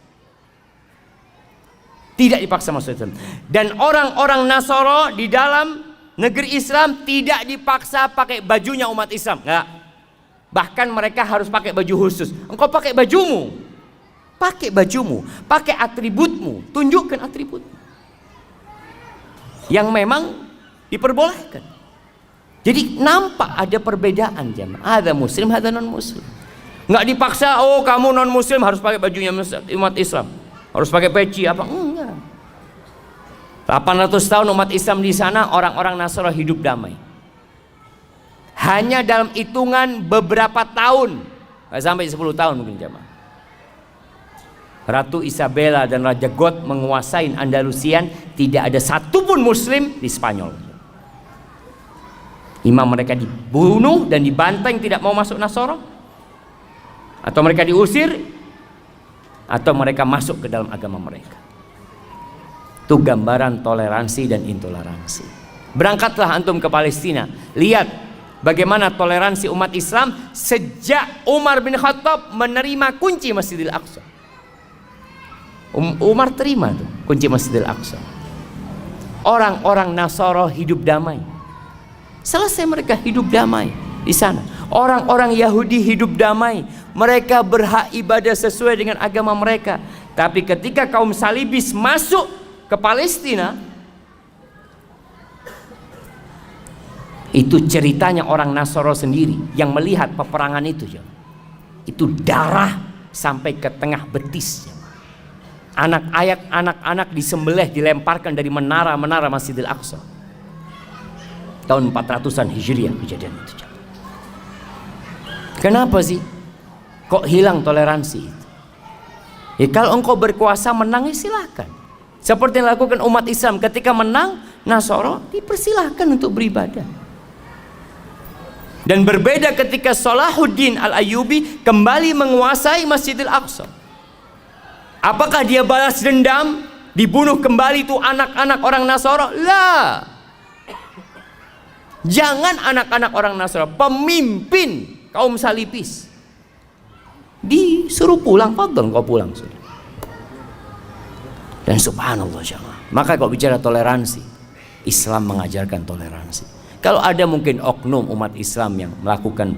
Tidak dipaksa masuk Islam. Dan orang-orang Nasara di dalam negeri Islam tidak dipaksa pakai bajunya umat Islam. Enggak. Bahkan mereka harus pakai baju khusus. Engkau pakai bajumu, pakai bajumu, pakai atributmu, tunjukkan atributmu yang memang diperbolehkan. Jadi nampak ada perbedaan jemaah. Ada muslim, ada non muslim. Nggak dipaksa, oh kamu non muslim harus pakai bajunya umat Islam, harus pakai peci apa? Enggak. 800 tahun umat Islam di sana, orang-orang Nasrani hidup damai. Hanya dalam hitungan beberapa tahun, nggak sampai 10 tahun mungkin jemaah, Ratu Isabella dan Raja God menguasai Andalusian. Tidak ada satupun muslim di Spanyol. Imam mereka dibunuh dan dibanteng, tidak mau masuk Nasara, atau mereka diusir, atau mereka masuk ke dalam agama mereka. Itu gambaran toleransi dan intoleransi. Berangkatlah antum ke Palestina, lihat bagaimana toleransi umat Islam sejak Umar bin Khattab menerima kunci Masjidil Aqsa. Umar terima tuh kunci Masjidil Aqsa. Orang-orang Nasara hidup damai. Selesai mereka hidup damai di sana. Orang-orang Yahudi hidup damai. Mereka berhak ibadah sesuai dengan agama mereka. Tapi ketika kaum salibis masuk ke Palestina, itu ceritanya orang Nasara sendiri yang melihat peperangan itu. Itu darah sampai ke tengah betis. Anak-anak disembelih, dilemparkan dari menara-menara Masjidil Aqsa. Tahun 400-an Hijriah kejadian itu. Kenapa sih kok hilang toleransi itu? Ya kalau engkau berkuasa menang, ya silakan. Seperti yang dilakukan umat Islam ketika menang Nasara, dipersilahkan untuk beribadah. Dan berbeda ketika Salahuddin Al-Ayyubi kembali menguasai Masjidil Aqsa. Apakah dia balas dendam, dibunuh kembali itu anak-anak orang Nasara? Lah. Jangan anak-anak orang Nasara, pemimpin kaum salibis suruh pulang, fadhal kau pulang sudah. Dan subhanallah jemaah. Maka kalau bicara toleransi, Islam mengajarkan toleransi. Kalau ada mungkin oknum umat Islam yang melakukan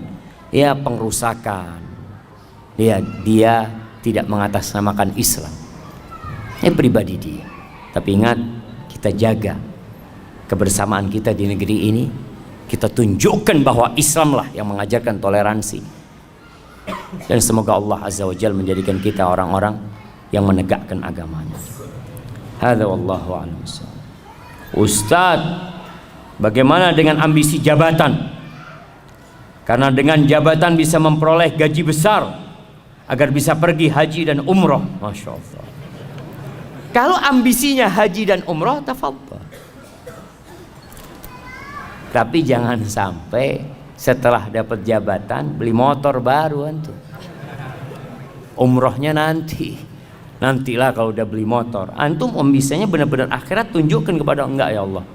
ya pengrusakan, dia tidak mengatasnamakan Islam. Pribadi dia. Tapi ingat, kita jaga kebersamaan kita di negeri ini. Kita tunjukkan bahwa Islamlah yang mengajarkan toleransi. Dan semoga Allah Azza wa Jalla menjadikan kita orang-orang yang menegakkan agamanya. Hadza wallahu a'lam. Ustaz, bagaimana dengan ambisi jabatan? Karena dengan jabatan bisa memperoleh gaji besar agar bisa pergi haji dan umroh. Masya Allah. Kalau ambisinya haji dan umroh, tafadhal. Tapi jangan sampai setelah dapat jabatan beli motor baru antum. Umrohnya nantilah kalau udah beli motor. Antum ambisinya benar-benar akhirat, tunjukkan kepada enggak ya Allah.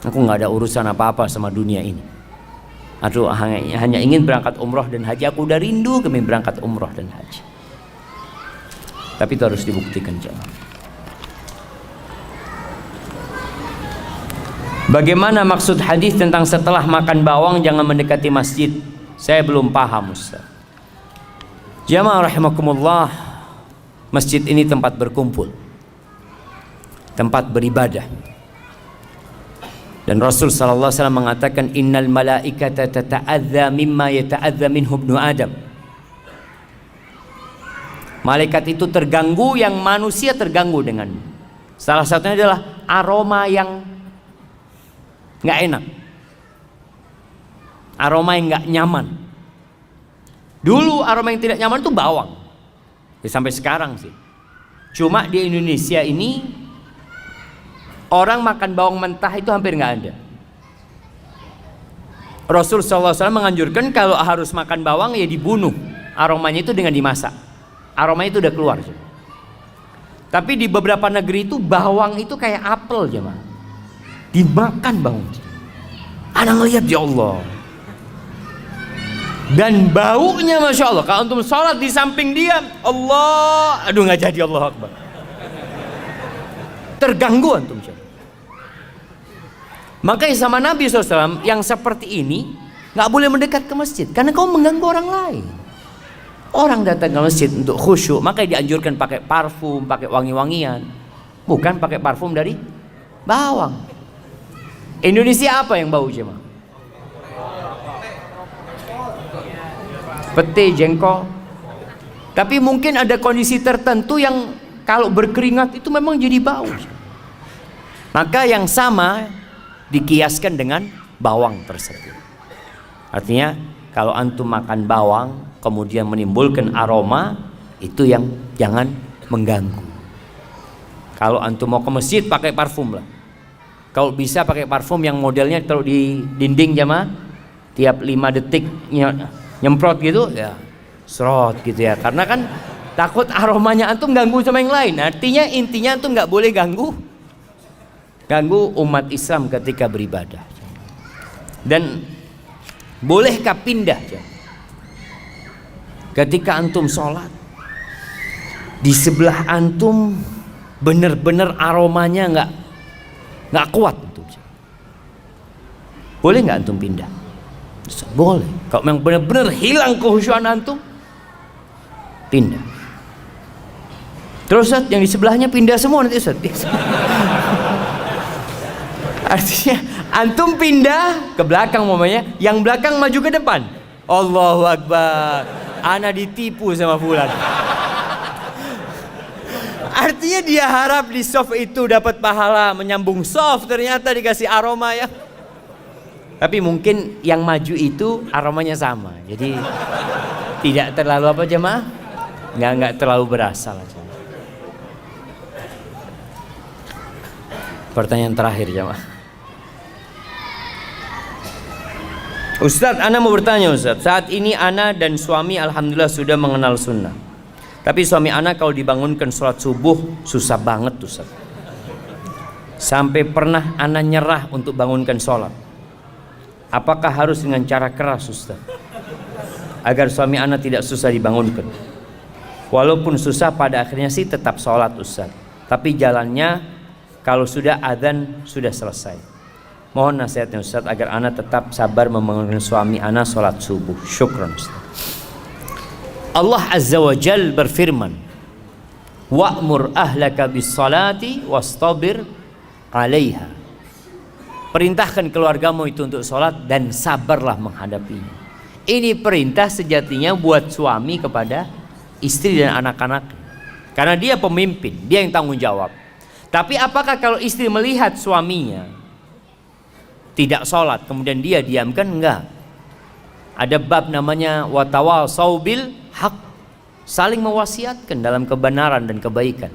Aku nggak ada urusan apa-apa sama dunia ini. Aduh, hanya ingin berangkat umroh dan haji. Aku udah rindu kami berangkat umroh dan haji. Tapi itu harus dibuktikan jemaah. Bagaimana maksud hadis tentang setelah makan bawang jangan mendekati masjid? Saya belum paham, Ustaz. Jamaah rahimakumullah, masjid ini tempat berkumpul, tempat beribadah. Dan Rasul sallallahu alaihi wasallam mengatakan innal malaikata tata'adza mimma yata'adza minhu ibnu Adam. Malaikat itu terganggu yang manusia terganggu dengan. Salah satunya adalah aroma yang nggak enak, aroma yang nggak nyaman. Dulu aroma yang tidak nyaman itu bawang, ya, sampai sekarang sih. Cuma di Indonesia ini orang makan bawang mentah itu hampir nggak ada. Rasul SAW menganjurkan kalau harus makan bawang ya dibunuh, aromanya itu dengan dimasak, aromanya itu udah keluar. Tapi di beberapa negeri itu bawang itu kayak apel jemaah, dimakan bawang. Ana ngelihat ya Allah, dan baunya masya Allah. Kalau antum sholat di samping dia, Allah, aduh nggak jadi, Allah Akbar, terganggu antum. Makanya sama Nabi SAW yang seperti ini nggak boleh mendekat ke masjid karena kau mengganggu orang lain. Orang datang ke masjid untuk khusyuk, makanya dianjurkan pakai parfum, pakai wangi-wangian, bukan pakai parfum dari bawang. Indonesia apa yang bau jemaah? Pete, jengkol. Tapi mungkin ada kondisi tertentu yang kalau berkeringat itu memang jadi bau. Maka yang sama dikiaskan dengan bawang tersebut. Artinya kalau antum makan bawang kemudian menimbulkan aroma, itu yang jangan mengganggu. Kalau antum mau ke masjid pakai parfum lah. Kalau bisa pakai parfum yang modelnya kalau di dinding jamaah tiap 5 detik nyemprot gitu ya, serot gitu ya. Karena kan takut aromanya antum ganggu sama yang lain. Artinya intinya antum nggak boleh ganggu umat Islam ketika beribadah. Dan bolehkah pindah ketika antum sholat di sebelah antum bener-bener aromanya nggak kuat antum, boleh nggak antum pindah? Boleh. Kalau memang bener-bener hilang kehusyuan antum, pindah. Terus Ustaz, yang di sebelahnya pindah semua nanti Ustaz. Artinya antum pindah ke belakang umpamanya, yang belakang maju ke depan. Allahu Akbar. Ana ditipu sama fulan. Artinya dia harap di soft itu dapat pahala menyambung soft, ternyata dikasih aroma ya. Tapi mungkin yang maju itu aromanya sama. Jadi tidak terlalu apa jemaah? Enggak terlalu berasa lah. Pertanyaan terakhir jemaah. Ustadz, ana mau bertanya Ustadz. Saat ini ana dan suami alhamdulillah sudah mengenal sunnah. Tapi suami ana kalau dibangunkan sholat subuh susah banget Ustadz. Sampai pernah ana nyerah untuk bangunkan sholat. Apakah harus dengan cara keras Ustadz? Agar suami ana tidak susah dibangunkan. Walaupun susah pada akhirnya sih tetap sholat Ustaz. Tapi jalannya kalau sudah adzan sudah selesai. Mohon nasihatnya Ustaz agar ana tetap sabar membangunkan suami ana sholat subuh. Syukran Ustaz. Allah Azza wa Jal berfirman, wa'mur ahlaka bis salati wastabir 'alaiha. Perintahkan keluargamu itu untuk sholat dan sabarlah menghadapinya. Ini perintah sejatinya buat suami kepada istri dan anak-anak, karena dia pemimpin, dia yang tanggung jawab. Tapi apakah kalau istri melihat suaminya tidak sholat kemudian dia diamkan? Enggak. Ada bab namanya watawasau bil haq, saling mewasiatkan dalam kebenaran dan kebaikan.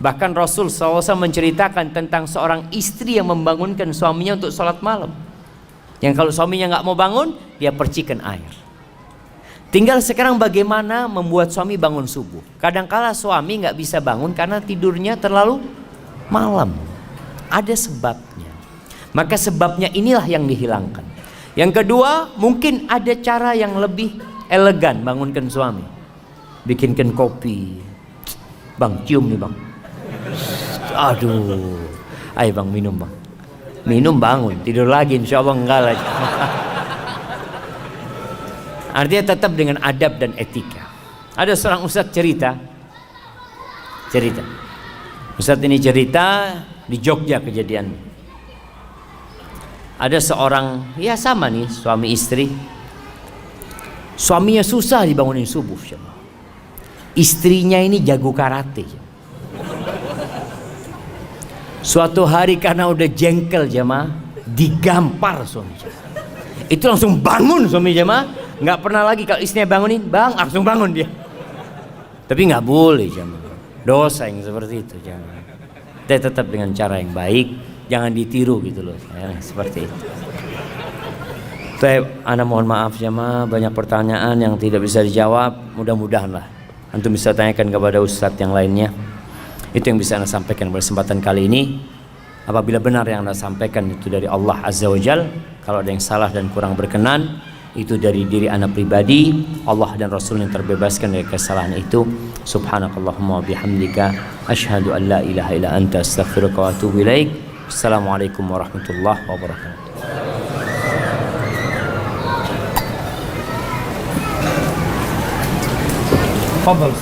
Bahkan Rasul SAW menceritakan tentang seorang istri yang membangunkan suaminya untuk sholat malam, yang kalau suaminya nggak mau bangun dia percikan air. Tinggal sekarang bagaimana membuat suami bangun subuh. Kadangkala suami nggak bisa bangun karena tidurnya terlalu malam. Ada sebabnya. Maka sebabnya inilah yang dihilangkan. Yang kedua, mungkin ada cara yang lebih elegan bangunkan suami. Bikinkan kopi. Bang, cium nih bang. Aduh. Ayo bang, minum bang. Minum bangun, tidur lagi insya Allah enggak lagi. Artinya tetap dengan adab dan etika. Ada seorang ustadz cerita. Ustadz ini cerita di Jogja kejadian. Ada seorang, ya sama nih suami istri. Suaminya susah dibangunin subuh. Istrinya ini jago karate. Suatu hari karena udah jengkel jemaah, digampar suami. Itu langsung bangun suami jemaah. Nggak pernah lagi kalau istrinya bangunin, bang, langsung bangun dia. Tapi nggak boleh jemaah. Dosa yang seperti itu jemaah. Kita tetap dengan cara yang baik, jangan ditiru gitu loh. Ya, seperti itu. Ana mohon maaf jemaah, banyak pertanyaan yang tidak bisa dijawab. Mudah-mudahan lah antum bisa tanyakan kepada ustadz yang lainnya. Itu yang bisa Anda sampaikan pada kesempatan kali ini. Apabila benar yang Anda sampaikan itu dari Allah Azza wa Jal, kalau ada yang salah dan kurang berkenan, itu dari diri Anda pribadi. Allah dan Rasul yang terbebaskan dari kesalahan itu. Subhanakallahumma wa bihamdika asyhadu an la ilaha illa anta astaghfiruka wa atubu ilaik. Assalamualaikum warahmatullahi wabarakatuh. Fadhal,